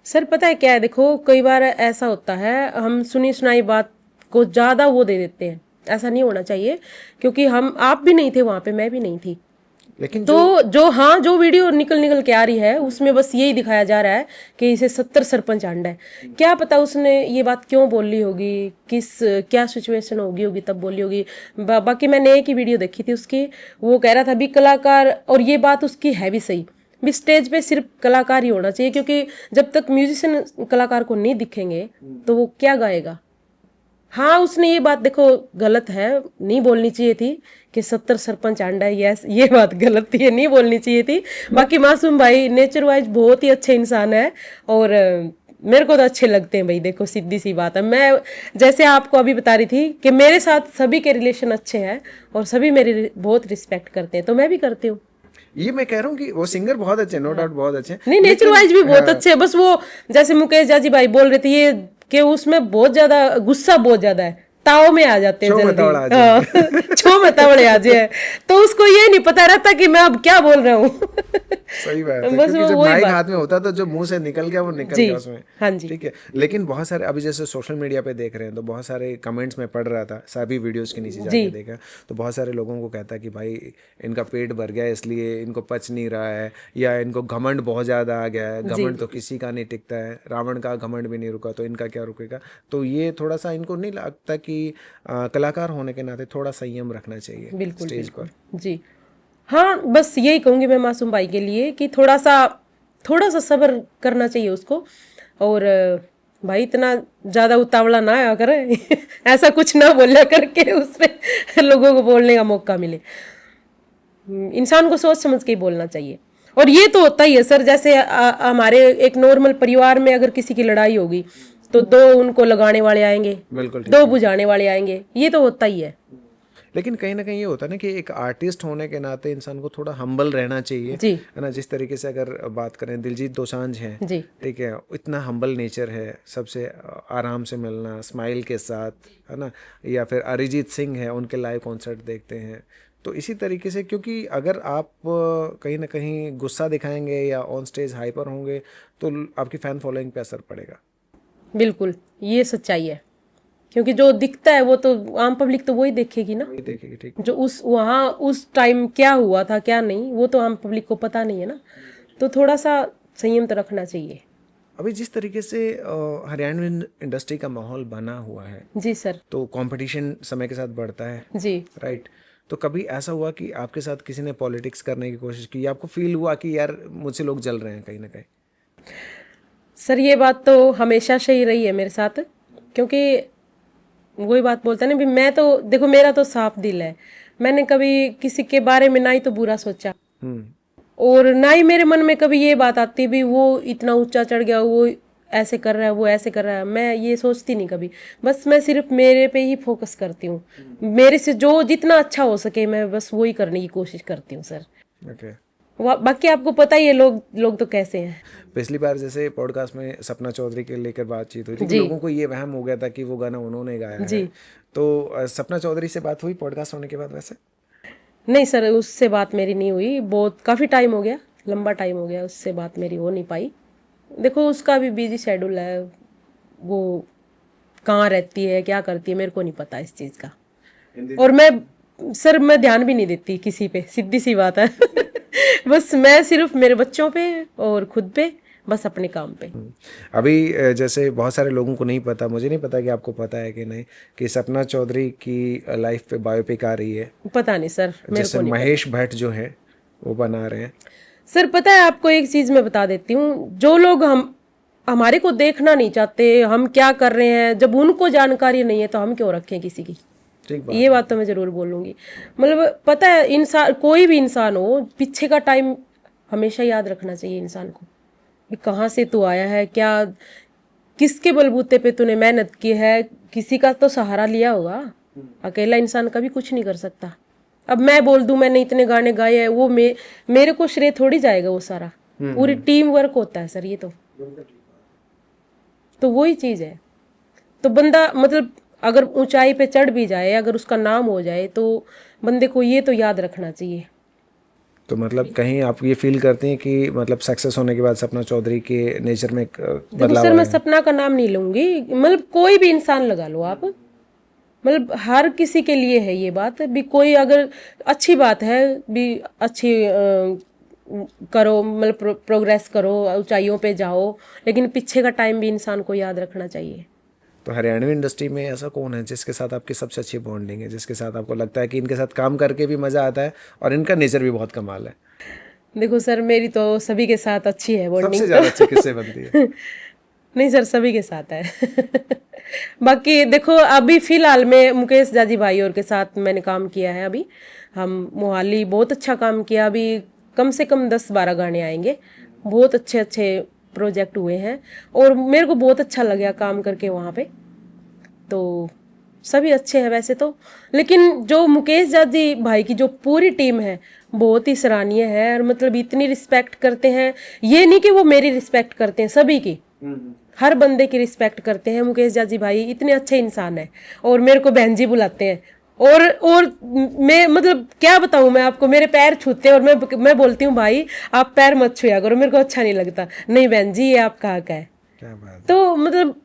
सर पता है क्या है, देखो कई बार ऐसा होता है, हम सुनी सुनाई बात को ज़्यादा वो दे देते हैं, ऐसा नहीं होना चाहिए, क्योंकि आप भी नहीं थे वहाँ पे, मैं भी नहीं थी, लेकिन तो जो वीडियो निकल के आ रही है उसमें बस यही दिखाया जा रहा है कि इसे 70 सरपंच आंडा है। क्या पता उसने ये बात क्यों बोली होगी, क्या सिचुएशन होगी तब बोली होगी। बाकी मैंने एक ही वीडियो देखी थी उसकी, वो कह रहा था भी कलाकार, और ये बात उसकी है भी सही, भी स्टेज पे सिर्फ कलाकार ही होना चाहिए, क्योंकि जब तक म्यूजिशियन कलाकार को नहीं दिखेंगे तो वो क्या गाएगा। हाँ, उसने ये बात देखो गलत है, नहीं बोलनी चाहिए थी कि 70 सरपंच अंडा है, यस ये बात गलत थी, नहीं बोलनी चाहिए थी। बाकी मासूम भाई नेचर वाइज बहुत ही अच्छे इंसान है और मेरे को तो अच्छे लगते हैं भाई। देखो सीधी सी बात है, मैं जैसे आपको अभी बता रही थी कि मेरे साथ सभी के रिलेशन अच्छे हैं और सभी मेरी बहुत रिस्पेक्ट करते हैं, तो मैं भी करती हूँ। ये मैं कह रहा हूँ कि वो सिंगर बहुत अच्छे, नो डाउट बहुत अच्छे, नहीं, नेचर वाइज भी बहुत अच्छे है। बस वो जैसे मुकेश जाजी भाई बोल रहे थे ये कि उसमें बहुत ज्यादा गुस्सा बहुत ज्यादा है, ताव में आ जाते हैं जल्दी, छो में तवड़े आ जाए, तो उसको ये नहीं पता रहता कि मैं अब क्या बोल रहा हूँ। सही बात है, बस क्योंकि जब वही माइक बात। हाथ में होता है तो जो मुंह से निकल गया वो निकल जी, गया उसमें। हाँ जी। ठीक है, लेकिन बहुत सारे अभी जैसे सोशल मीडिया पे देख रहे हैं तो बहुत सारे कमेंट्स में पढ़ रहा था, सभी वीडियोस के नीचे जाके जी। देखा तो बहुत सारे लोगों को कहता है कि भाई इनका पेट भर गया है इसलिए इनको पच नहीं रहा है, या इनको घमंड बहुत ज़्यादा आ गया है। घमंड तो किसी का नहीं टिकता है, रावण का घमंड भी नहीं रुका तो इनका क्या रुकेगा। तो ये थोड़ा सा इनको नहीं लगता कि कलाकार होने के नाते थोड़ा संयम रखना चाहिए बिल्कुल स्टेज बिल्कुल पर। जी। हाँ, बस यही कहूंगी मैं मासूम भाई के लिए कि थोड़ा सा सब्र करना चाहिए उसको, और भाई इतना ज्यादा उतावला ना आया करे। ऐसा कुछ ना बोला करके उस पे लोगों को बोलने का मौका मिले। इंसान को सोच समझ के ही बोलना चाहिए। और ये तो होता ही है सर, जैसे हमारे एक नॉर्मल परिवार में अगर किसी की लड़ाई होगी तो दो उनको लगाने वाले आएंगे, बिल्कुल ठीक दो है। बुझाने वाले आएंगे, ये तो होता ही है। लेकिन कहीं ना कहीं ये होता है ना कि एक आर्टिस्ट होने के नाते इंसान को थोड़ा हम्बल रहना चाहिए, जी है ना। जिस तरीके से अगर बात करें दिलजीत दोसांझ हैं, जी ठीक है, इतना हम्बल नेचर है, सबसे आराम से मिलना स्माइल के साथ, है ना। या फिर अरिजीत सिंह है, उनके लाइव कॉन्सर्ट देखते हैं। तो इसी तरीके से, क्योंकि अगर आप कहीं ना कहीं गुस्सा दिखाएंगे या ऑन स्टेज हाइपर होंगे तो आपकी फ़ैन फॉलोइंग पे असर पड़ेगा। बिल्कुल, ये सच्चाई है, क्योंकि जो दिखता है वो तो आम पब्लिक तो वही देखेगी ना। वही देखेगी, ठीक। जो उस वहाँ उस टाइम क्या हुआ था क्या नहीं, वो तो आम पब्लिक को पता नहीं है ना, तो थोड़ा सा संयम तो रखना चाहिए। अभी जिस तरीके से हरियाणवी इंडस्ट्री का माहौल बना हुआ है, जी सर। तो कंपटीशन समय के साथ बढ़ता है, जी राइट। तो कभी ऐसा हुआ कि आपके साथ किसी ने पॉलिटिक्स करने की कोशिश की, या आपको फील हुआ कि यार मुझसे लोग जल रहे हैं कहीं ना कहीं? सर, ये बात तो हमेशा से ही रही है मेरे साथ, क्योंकि वही बात बोलता है ना भी, मैं तो देखो मेरा तो साफ दिल है, मैंने कभी किसी के बारे में ना ही तो बुरा सोचा और ना ही मेरे मन में कभी ये बात आती भी वो इतना ऊंचा चढ़ गया, वो ऐसे कर रहा है, वो ऐसे कर रहा है, मैं ये सोचती नहीं कभी। बस मैं सिर्फ मेरे पे ही फोकस करती हूँ, मेरे से जो जितना अच्छा हो सके मैं बस वही करने की कोशिश करती हूँ सर। ओके। बाकी आपको पता ही है लोग तो कैसे हैं। पिछली बार जैसे पॉडकास्ट में सपना चौधरी के लेकर बातचीत हुई थी कि जी लोगों को ये वहम हो गया था कि वो गाना उन्होंने गाया है। जी। तो सपना चौधरी से बात हुई पॉडकास्ट होने के बाद वैसे? नहीं सर, उससे बात मेरी नहीं हुई, बहुत काफ़ी टाइम हो गया, लंबा टाइम हो गया, उससे बात मेरी हो नहीं पाई। देखो उसका भी बिजी शेड्यूल है, वो कहाँ रहती है क्या करती है मेरे को नहीं पता इस चीज़ का, और मैं ध्यान भी नहीं देती किसी पे, सीधी सी बात है। बस मैं सिर्फ मेरे बच्चों पे और खुद पे, बस अपने काम पे। अभी जैसे बहुत सारे लोगों को नहीं पता, मुझे नहीं पता कि आपको पता है कि नहीं, कि सपना चौधरी की लाइफ पे बायोपिक आ रही है, पता नहीं सर, मेरे जैसे को नहीं महेश भट्ट जो है वो बना रहे हैं। सर। पता है आपको एक चीज मैं बता देती हूँ, जो लोग हमारे को देखना नहीं चाहते हम क्या कर रहे हैं, जब उनको जानकारी नहीं है तो हम क्यों रखें किसी की। ठीक ये बात तो मैं जरूर बोलूंगी। मतलब पता है, इंसान कोई भी इंसान हो, पीछे का टाइम हमेशा याद रखना चाहिए इंसान को कि कहाँ से तू आया है, क्या किसके बलबूते पे तूने मेहनत की है, किसी का तो सहारा लिया होगा। अकेला इंसान कभी कुछ नहीं कर सकता। अब मैं बोल दूं मैंने इतने गाने गाए हैं, वो मेरे को श्रेय थोड़ी जाएगा, वो सारा पूरी टीम वर्क होता है सर, ये तो वही चीज है। तो बंदा मतलब अगर ऊंचाई पे चढ़ भी जाए, अगर उसका नाम हो जाए, तो बंदे को ये तो याद रखना चाहिए। तो मतलब कहीं आप ये फील करते हैं कि मतलब सक्सेस होने के बाद सपना चौधरी के नेचर में एक देखो बदलाव सर, मैं आया है? सपना का नाम नहीं लूंगी, मतलब कोई भी इंसान लगा लो आप, मतलब हर किसी के लिए है ये बात भी। कोई अगर अच्छी बात है भी, अच्छी करो, मतलब प्रोग्रेस करो, ऊंचाइयों पे जाओ, लेकिन पीछे का टाइम भी इंसान को याद रखना चाहिए। तो हरियाणवी इंडस्ट्री में ऐसा कौन है जिसके साथ आपकी सबसे अच्छी बॉन्डिंग है, जिसके साथ आपको लगता है कि इनके साथ काम करके भी मज़ा आता है और इनका नेचर भी बहुत कमाल है? देखो सर, मेरी तो सभी के साथ अच्छी है सबसे बॉन्डिंग। ज्यादा अच्छी किससे बनती है? नहीं सर, सभी के साथ है। बाकी देखो, अभी फिलहाल में मुकेश जाजी भाई और के साथ मैंने काम किया है। अभी हम मोहाली बहुत अच्छा काम किया। अभी कम से कम 10-12 गाने आएंगे। बहुत अच्छे अच्छे प्रोजेक्ट हुए हैं और मेरे को बहुत अच्छा लगा काम करके वहाँ पे। तो सभी अच्छे हैं वैसे तो, लेकिन जो मुकेश जाजी भाई की जो पूरी टीम है बहुत ही सराहनीय है। और मतलब इतनी रिस्पेक्ट करते हैं, ये नहीं कि वो मेरी रिस्पेक्ट करते हैं, सभी की, हर बंदे की रिस्पेक्ट करते हैं। मुकेश जाजी भाई इतने अच्छे इंसान है और मेरे को बहन जी बुलाते हैं। और मैं मतलब क्या बताऊं मैं आपको, मेरे पैर छूते हैं और मैं बोलती हूँ भाई आप पैर मत छुया करो, मेरे को अच्छा नहीं लगता। नहीं बहन जी, ये आपका हक है। क्या बात है। तो मतलब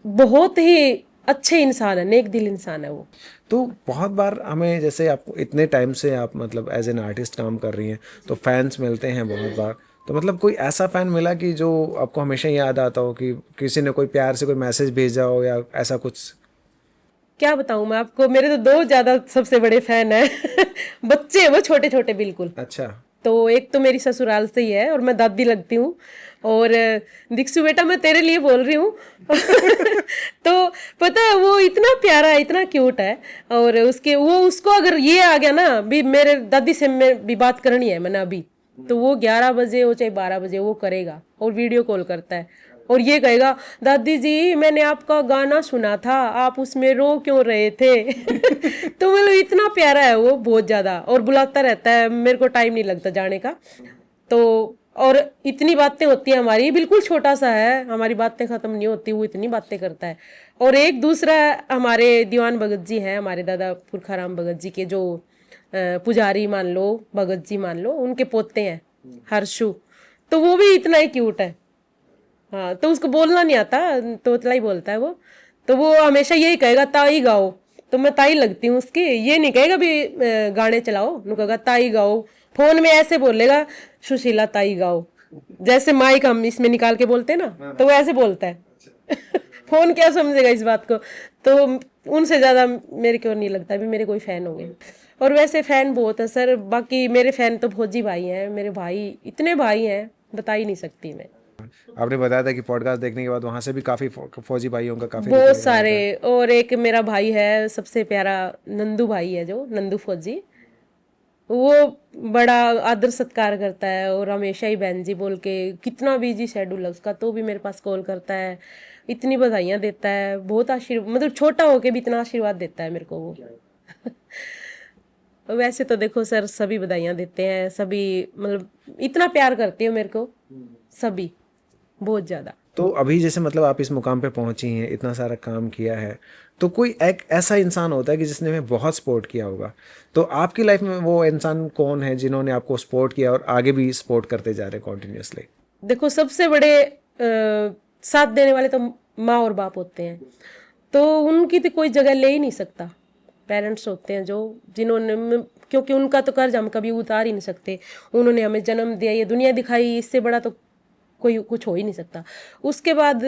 बहुत ही अच्छे इंसान है, नेक दिल इंसान है वो। तो बहुत बार हमें, जैसे आपको इतने टाइम से आप मतलब एज एन आर्टिस्ट काम कर रही हैं, तो फैंस मिलते हैं बहुत बार। तो मतलब कोई ऐसा फैन मिला कि जो आपको हमेशा याद आता हो, कि किसी ने कोई प्यार से कोई मैसेज भेजा हो या ऐसा कुछ? क्या बताऊं मैं आपको, मेरे तो दो ज्यादा सबसे बड़े फैन है। बच्चे हैं वो, छोटे छोटे बिल्कुल। अच्छा। तो एक तो मेरी ससुराल से ही है और मैं दादी लगती हूँ। और दीक्षु बेटा, मैं तेरे लिए बोल रही हूँ। तो पता है वो इतना प्यारा है, इतना क्यूट है। और उसको अगर ये आ गया ना, भी मेरे दादी से मैं भी बात करनी है मैंने अभी, तो वो 11 बजे हो चाहे 12 बजे वो करेगा और वीडियो कॉल करता है और ये कहेगा, दादी जी मैंने आपका गाना सुना था, आप उसमें रो क्यों रहे थे? तो मतलब इतना प्यारा है वो, बहुत ज्यादा। और बुलाता रहता है, मेरे को टाइम नहीं लगता जाने का। तो और इतनी बातें होती है हमारी, बिल्कुल छोटा सा है, हमारी बातें खत्म नहीं होती, वो इतनी बातें करता है। और एक दूसरा हमारे दीवान भगत जी हैं, हमारे दादा पुरखाराम भगत जी के जो पुजारी मान लो, भगत जी मान लो, उनके पोते हैं हर्षु। तो वो भी इतना ही क्यूट है। हाँ, तो उसको बोलना नहीं आता, तोतला ही बोलता है वो। तो वो हमेशा यही कहेगा, ताई गाओ। तो मैं ताई लगती हूँ उसकी। ये नहीं कहेगा भी गाने चलाओ, नु कहेगा ताई गाओ। फोन में ऐसे बोलेगा, सुशीला ताई गाओ। जैसे माइक हम इसमें निकाल के बोलते हैं ना, तो वो ऐसे बोलता है। फोन क्या समझेगा इस बात को? तो उनसे ज्यादा मेरे को नहीं लगता भी मेरे कोई फैन होंगे। और वैसे फैन बहुत है सर। बाकी मेरे फैन तो फौजी भाई हैं, मेरे भाई इतने भाई हैं, बता ही नहीं सकती मैं। आपने बताया था कि पॉडकास्ट देखने के बाद वहां से भी काफी फौजी भाइयों का काफी बहुत रिप्लाई आया सारे। था। और एक मेरा भाई है सबसे प्यारा, नंदू भाई है, जो नंदू फौजी, वो बड़ा आदर सत्कार करता है और हमेशा ही बहन जी बोल के, कितना बिजी शेड्यूल है उसका तो भी मेरे पास कॉल करता है, इतनी बधाइयां देता है, बहुत आशीर्वाद, मतलब छोटा होके भी इतना आशीर्वाद देता है मेरे को वो। वैसे तो देखो सर, सभी बधाइयां देते हैं, सभी मतलब इतना प्यार करते हो मेरे को, सभी बहुत ज्यादा। तो अभी जैसे मतलब आप इस मुकाम पे पहुंची हैं, इतना सारा काम किया है, तो कोई एक ऐसा इंसान होता है कि जिसने हमें बहुत सपोर्ट किया होगा। तो आपकी लाइफ में वो इंसान कौन है जिन्होंने आपको सपोर्ट किया और आगे भी सपोर्ट करते जा रहे हैं कॉन्टिन्यूसली? देखो सबसे बड़े साथ देने वाले तो माँ और बाप होते हैं। तो उनकी तो कोई जगह ले ही नहीं सकता। पेरेंट्स होते हैं जो, क्योंकि उनका तो कर्ज हम कभी उतार ही नहीं सकते। उन्होंने हमें जन्म दिया, ये दुनिया दिखाई, इससे बड़ा तो कोई कुछ हो ही नहीं सकता। उसके बाद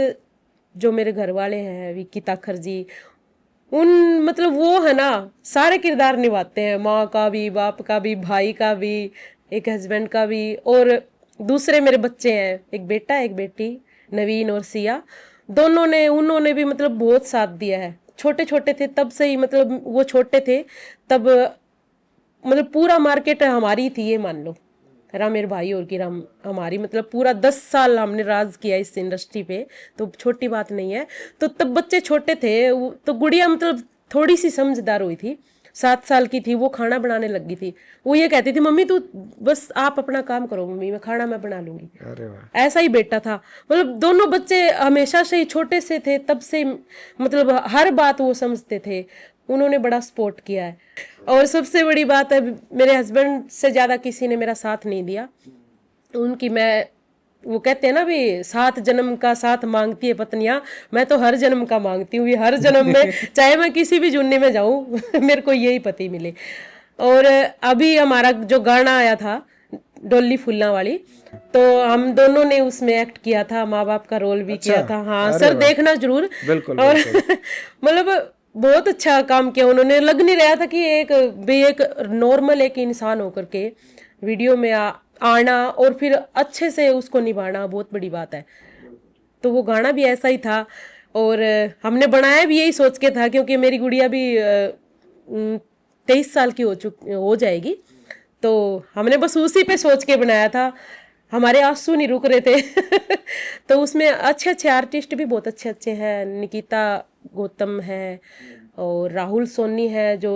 जो मेरे घर वाले हैं, विक्की ताखर जी, उन मतलब वो है ना, सारे किरदार निभाते हैं, माँ का भी, बाप का भी, भाई का भी, एक हस्बैंड का भी। और दूसरे मेरे बच्चे हैं, एक बेटा एक बेटी, नवीन और सिया, दोनों ने, उन्होंने भी मतलब बहुत साथ दिया है। छोटे छोटे थे तब से ही, मतलब वो छोटे थे तब, मतलब पूरा मार्केट हमारी थी, ये मान लो। मेरे भाई और की राम हमारी, मतलब पूरा 10 साल हमने राज किया इस इंडस्ट्री पे, तो छोटी बात नहीं है। तो तब बच्चे छोटे थे, तो गुड़िया मतलब थोड़ी सी समझदार हुई थी, 7 साल की थी, वो खाना बनाने लगी थी। वो ये कहती थी, मम्मी तू बस आप अपना काम करो, मम्मी मैं खाना मैं बना लूंगी। अरे वाह। ऐसा ही बेटा था। मतलब दोनों बच्चे हमेशा से ही छोटे से थे तब से, मतलब हर बात वो समझते थे। उन्होंने बड़ा सपोर्ट किया है। और सबसे बड़ी बात है, मेरे हस्बैंड से ज्यादा किसी ने मेरा साथ नहीं दिया। उनकी मैं, वो कहते हैं ना भी 7 जन्म का साथ मांगती है पत्नियां, मैं तो हर जन्म का मांगती हूँ, हर जन्म में चाहे मैं किसी भी जुन्नी में जाऊं, मेरे को यही पति मिले। और अभी हमारा जो गाना आया था डोली फुल्ला वाली, तो हम दोनों ने उसमें एक्ट किया था, माँ बाप का रोल भी किया था। हाँ अरे सर, वाह। देखना जरूर। बिल्कुल और बिल्कुल। मतलब बहुत अच्छा काम किया उन्होंने। लग नहीं रहा था कि एक नॉर्मल एक इंसान होकर के वीडियो में आना और फिर अच्छे से उसको निभाना बहुत बड़ी बात है। तो वो गाना भी ऐसा ही था और हमने बनाया भी यही सोच के था, क्योंकि मेरी गुड़िया भी 23 साल की हो जाएगी। तो हमने बस उसी पे सोच के बनाया था, हमारे आंसू नहीं रुक रहे थे। तो उसमें अच्छे अच्छे आर्टिस्ट भी बहुत अच्छे अच्छे हैं, निकिता गौतम है और राहुल सोनी है जो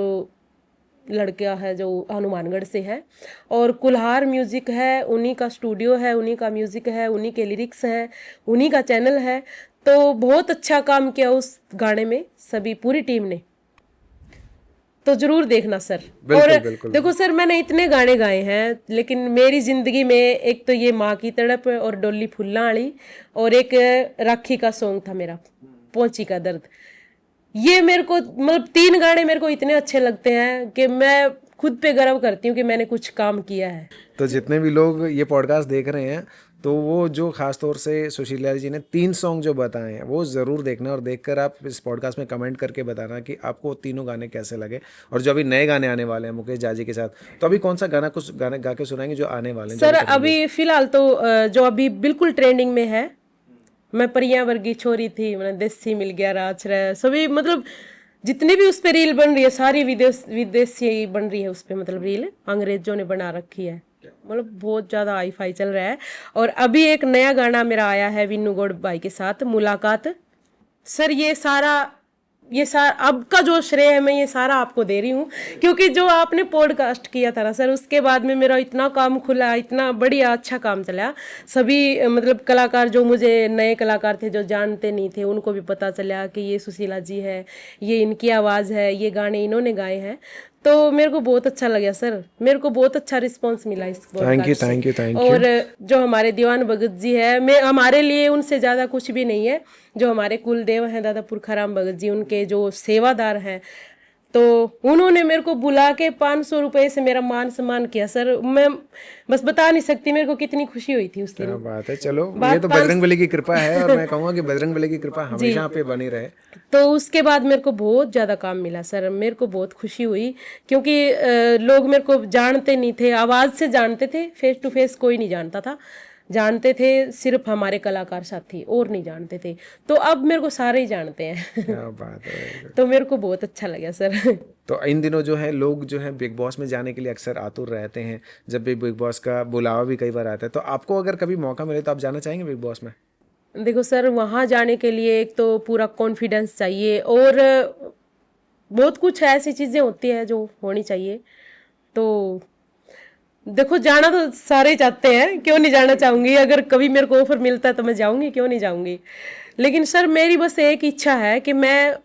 लड़का है जो हनुमानगढ़ से है, और कुल्हार म्यूजिक है, उन्हीं का स्टूडियो है, उन्हीं का म्यूजिक है, उन्हीं के लिरिक्स हैं, उन्हीं का चैनल है। तो बहुत अच्छा काम किया उस गाने में सभी पूरी टीम ने। तो जरूर देखना सर। बिल्कुल, और बिल्कुल। देखो सर, मैंने इतने गाने गाए हैं, लेकिन मेरी जिंदगी में एक तो ये माँ की तड़प और डोली फुल्ला वाली, और एक राखी का सॉन्ग था मेरा, पहुंची का दर्द। ये मेरे को मतलब 3 गाने मेरे को इतने अच्छे लगते हैं कि मैं खुद पे गर्व करती हूँ कि मैंने कुछ काम किया है। तो जितने भी लोग ये पॉडकास्ट देख रहे हैं, तो वो जो खास तौर से सुशीला जी ने 3 सॉन्ग जो बताए हैं वो ज़रूर देखना, और देखकर आप इस पॉडकास्ट में कमेंट करके बताना कि आपको तीनों गाने कैसे लगे। और जो अभी नए गाने आने वाले हैं मुकेश जाजी के साथ, तो अभी कौन सा गाना कुछ गाने गा के सुनाएंगे जो आने वाले हैं? सर अभी फिलहाल तो जो अभी बिल्कुल ट्रेंडिंग में है, मैं परियां वर्गी छोरी थी, मैंने देसी मिल गया राज रे, सभी मतलब जितनी भी उस पे रील बन रही है सारी विदेशी बन रही है उस पे, मतलब रील अंग्रेजों ने बना रखी है, मतलब बहुत ज्यादा हाई फाई चल रहा है। और अभी एक नया गाना मेरा आया है विन्नू गौड़ भाई के साथ, मुलाकात। सर ये सारा अब का जो श्रेय है मैं ये सारा आपको दे रही हूँ, क्योंकि जो आपने पॉडकास्ट किया था ना सर, उसके बाद में मेरा इतना काम खुला, इतना बढ़िया अच्छा काम चला। सभी मतलब कलाकार जो मुझे नए कलाकार थे जो जानते नहीं थे उनको भी पता चला कि ये सुशीला जी है, ये इनकी आवाज़ है, ये गाने इन्होंने गाए हैं। तो मेरे को बहुत अच्छा लगा सर, मेरे को बहुत अच्छा रिस्पांस मिला इस थैंक यू, पॉडकास्ट से। Thank you, thank you. और जो हमारे दीवान भगत जी है, मैं हमारे लिए उनसे ज़्यादा कुछ भी नहीं है। जो हमारे कुलदेव हैं दादा पुरखाराम भगत जी, उनके जो सेवादार हैं, तो उन्होंने मेरे को बुला के 500 रुपए से मेरा मान सम्मान किया सर। मैं बस बता नहीं सकती मेरे को कितनी खुशी हुई थी उस दिन। क्या बात है। चलो, बात ये तो बजरंग बली की कृपा है, और मैं कहूँगा कि बजरंग बली की कृपा जी। हमेशा पे बनी रहे। तो उसके बाद मेरे को बहुत ज़्यादा काम मिला सर, मेरे को बहुत खुशी हुई, क्योंकि लोग मेरे को जानते नहीं थे, आवाज़ से जानते थे, फेस टू फेस कोई नहीं जानता था, जानते थे सिर्फ हमारे कलाकार साथी, और नहीं जानते थे। तो अब मेरे को सारे ही जानते हैं। क्या बात है। तो मेरे को बहुत अच्छा लगा सर। तो इन दिनों जो है लोग जो है बिग बॉस में जाने के लिए अक्सर आतुर रहते हैं, जब भी बिग बॉस का बुलावा भी कई बार आता है, तो आपको अगर कभी मौका मिले तो आप जाना चाहेंगे बिग बॉस में? देखो सर, वहाँ जाने के लिए एक तो पूरा कॉन्फिडेंस चाहिए, और बहुत कुछ ऐसी चीज़ें होती है जो होनी चाहिए। तो देखो, जाना तो सारे चाहते हैं, क्यों नहीं जाना चाहूंगी, अगर कभी मेरे को ऑफर मिलता है तो मैं जाऊंगी, क्यों नहीं जाऊंगी। लेकिन सर मेरी बस एक इच्छा है कि मैं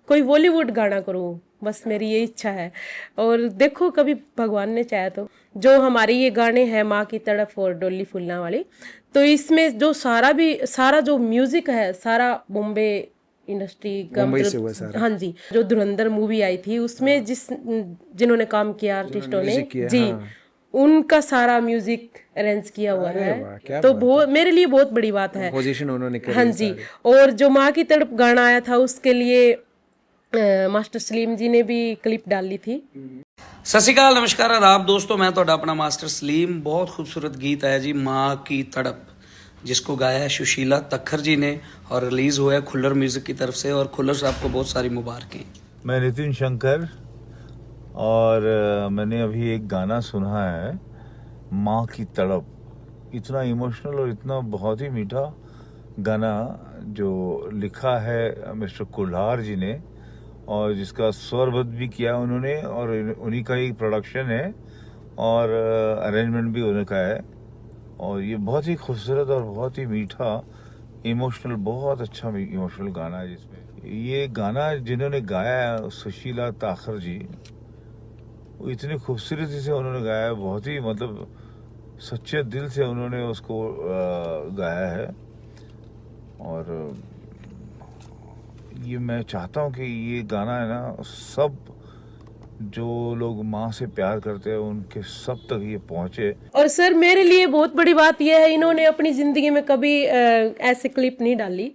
कोई बॉलीवुड गाना करूं, बस मेरी ये इच्छा है। और देखो कभी भगवान ने चाहा तो जो हमारे ये गाने हैं माँ की तड़प और डोली फुलना वाली, तो इसमें जो सारा जो म्यूजिक है सारा बॉम्बे इंडस्ट्री का, मुंबई से हुआ सारा। हाँ जी, जो धुरंधर मूवी आई थी उसमें जिन्होंने काम किया आर्टिस्टों ने म्यूजिक किया, जी, हाँ। उनका सारा म्यूजिक अरेंज किया हुआ अरे है। वाह, क्या तो बात बहुत मेरे लिए बहुत बड़ी बात है। पोजीशन उन्होंने करी हाँ है जी। सारी। और जो माँ की तड़प गाना आया था उसके लिए मास्टर सलीम जी ने भी क्लिप डाली थी। सत श्री अकाल, नमस्कार, आदाब दोस्तों, मैं ਤੁਹਾਡਾ अपना मास्टर सलीम। बहुत खूबसूरत गीत है जी माँ की तड़प, जिसको गाया है सुशीला तखर जी ने और रिलीज़ हुआ है खुल्लर म्यूज़िक की तरफ से, और खुल्लर साहब को बहुत सारी मुबारकें। मैं नितिन शंकर, और मैंने अभी एक गाना सुना है माँ की तड़प। इतना इमोशनल और इतना बहुत ही मीठा गाना जो लिखा है मिस्टर कुल्हार जी ने, और जिसका स्वरबद्ध भी किया उन्होंने, और उन्हीं का ही प्रोडक्शन है और अरेंजमेंट भी उन्हीं का है। और ये बहुत ही खूबसूरत और बहुत ही मीठा इमोशनल, बहुत अच्छा इमोशनल गाना है। जिसमें ये गाना जिन्होंने गाया है सुशीला ताखर जी, वो इतनी खूबसूरती से उन्होंने गाया है, बहुत ही मतलब सच्चे दिल से उन्होंने उसको गाया है। और ये मैं चाहता हूँ कि ये गाना है ना, सब जो लोग माँ से प्यार करते हैं उनके सब तक ये पहुँचे। और सर मेरे लिए बहुत बड़ी बात यह है, इन्होंने अपनी जिंदगी में कभी ऐसे क्लिप नहीं डाली।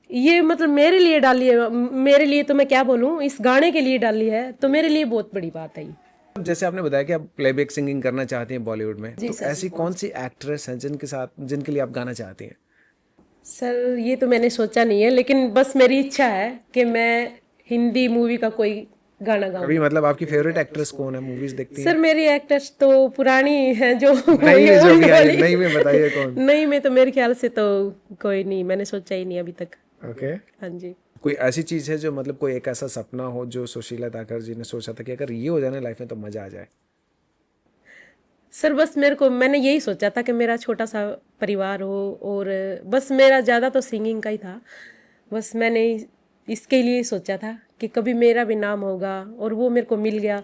ये मतलब मेरे लिए डाली है, मेरे लिए तो मैं क्या बोलूं, इस गाने के लिए डाली है, तो मेरे लिए बहुत बड़ी बात है ये। जैसे आपने बताया कि आप प्लेबैक सिंगिंग करना चाहती हैं बॉलीवुड में, जी तो सर, ऐसी कौन सी एक्ट्रेस हैं जिनके लिए आप गाना चाहती हैं? सर ये तो मैंने सोचा नहीं है, लेकिन बस मेरी इच्छा है कि मैं हिंदी मूवी का कोई गाना गाऊं। अभी मतलब आपकी फेवरेट एक्ट्रेस कौन है, मूवीज देखती हैं? सर मेरी एक्ट्रेस तो पुरानी है, जो नहीं में जो होने भी आई वाली। नहीं में बताइए कौन। नहीं में तो मेरे ख्याल से तो कोई नहीं, मैंने सोचा ही नहीं अभी तक। ओके। हाँ जी। कोई ऐसी चीज है जो मतलब कोई एक ऐसा सपना हो जो सुशीला ताकर जी ने सोचा था कि अगर ये हो जाए ना लाइफ में तो मजा आ जाए? सर बस मैंने यही सोचा था कि मेरा छोटा सा परिवार हो, और बस मेरा ज़्यादा तो सिंगिंग का ही था। बस मैंने इसके लिए सोचा था कि कभी मेरा भी नाम होगा, और वो मेरे को मिल गया।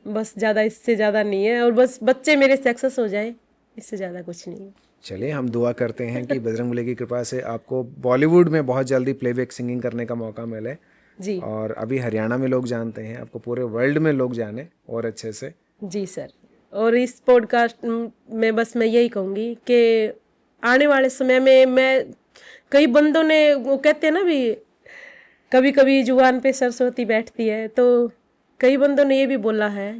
बस ज़्यादा, इससे ज़्यादा नहीं है, और बस बच्चे मेरे सक्सेस हो जाए, इससे ज़्यादा कुछ नहीं है। चलिए हम दुआ करते हैं कि बजरंगबली की कृपा से आपको बॉलीवुड में बहुत जल्दी प्लेबैक सिंगिंग करने का मौका मिले, जी और अभी हरियाणा में लोग जानते हैं आपको, पूरे वर्ल्ड में लोग जाने और अच्छे से। जी सर। और इस पॉडकास्ट में बस मैं यही कहूँगी कि आने वाले समय में मैं, कई बंदों ने, वो कहते हैं ना भी, कभी कभी जुबान पे सरस्वती बैठती है, तो कई बंदों ने ये भी बोला है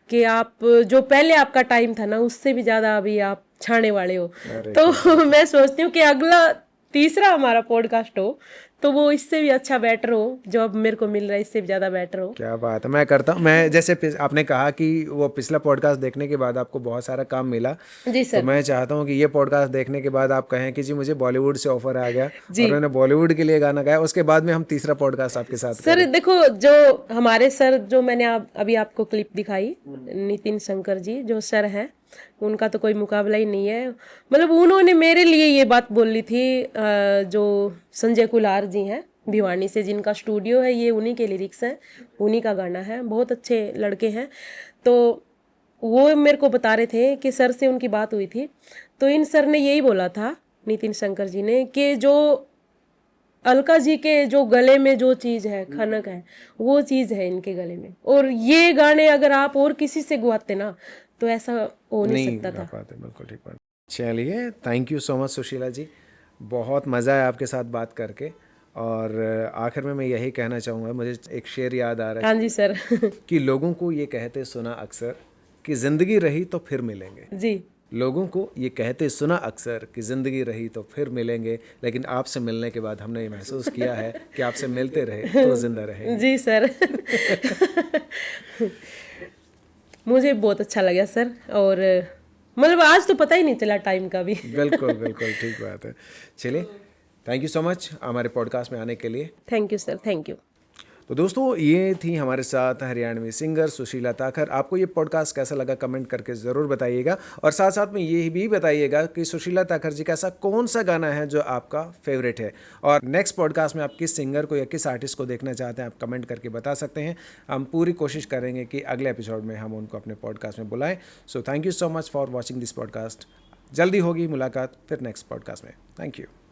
कि आप जो पहले आपका टाइम था ना, उससे भी ज़्यादा अभी आप छाने वाले हो। तो मैं सोचती हूँ कि अगला तीसरा हमारा पॉडकास्ट हो तो वो इससे भी अच्छा, बेटर हो। जो अब मेरे को मिल रहा है इससे भी ज़्यादा बेटर हो। क्या बात है, मैं करता हूँ। मैं जैसे आपने कहा कि वो पिछला पॉडकास्ट देखने के बाद आपको बहुत सारा काम मिला, जी तो सर। मैं चाहता हूँ कि ये पॉडकास्ट देखने के बाद आप कहें कि जी मुझे बॉलीवुड से ऑफर आ गया जी। और मैंने बॉलीवुड के लिए गाना गाया, उसके बाद में हम तीसरा पॉडकास्ट आपके साथ सर करें। देखो, जो हमारे सर, जो मैंने अभी आपको क्लिप दिखाई, नितिन शंकर जी जो सर हैं, उनका तो कोई मुकाबला ही नहीं है। मतलब उन्होंने मेरे लिए ये बात बोली थी, जो संजय कुल्हार जी हैं भिवानी से, जिनका स्टूडियो है, ये उन्हीं के लिरिक्स हैं, उन्हीं का गाना है, बहुत अच्छे लड़के हैं। तो वो मेरे को बता रहे थे कि सर से उनकी बात हुई थी, तो इन सर ने यही बोला था, नितिन शंकर जी ने, कि जो अलका जी के जो गले में जो चीज़ है, खनक है, वो चीज़ है इनके गले में। और ये गाने अगर आप और किसी से गुआते ना, तो ऐसा हो नहीं सकता गा था। पाते, बिल्कुल ठीक बात। चलिए, thank you so much Sushila ji, बहुत मज़ा आया आपके साथ बात करके। और आखिर में मैं यही कहना चाहूँगा, मुझे एक शेर याद आ रहा हाँ है जी सर। कि लोगों को ये कहते सुना अक्सर कि ज़िंदगी रही तो फिर मिलेंगे। जी लोगों को ये कहते सुना अक्सर कि ज़िंदगी रही तो फिर मिलेंगे, लेकिन आपसे मिलने के बाद हमने ये महसूस किया है कि आपसे मिलते रहे तो ज़िंदा रहेंगे। जी सर। मुझे बहुत अच्छा लगा सर, और मतलब आज तो पता ही नहीं चला टाइम का भी। बिल्कुल बिल्कुल ठीक बात है। चलिए, थैंक यू सो मच हमारे पॉडकास्ट में आने के लिए। Thank you sir, thank you. तो दोस्तों, ये थी हमारे साथ हरियाणवी सिंगर सुशीला ताकर। आपको ये पॉडकास्ट कैसा लगा कमेंट करके ज़रूर बताइएगा, और साथ साथ में ये भी बताइएगा कि सुशीला ताकर जी का ऐसा कौन सा गाना है जो आपका फेवरेट है, और नेक्स्ट पॉडकास्ट में आप किस सिंगर को या किस आर्टिस्ट को देखना चाहते हैं आप कमेंट करके बता सकते हैं। हम पूरी कोशिश करेंगे कि अगले एपिसोड में हम उनको अपने पॉडकास्ट में बुलाएं। So thank you so much for watching this podcast. जल्दी होगी मुलाकात फिर नेक्स्ट पॉडकास्ट में। Thank you.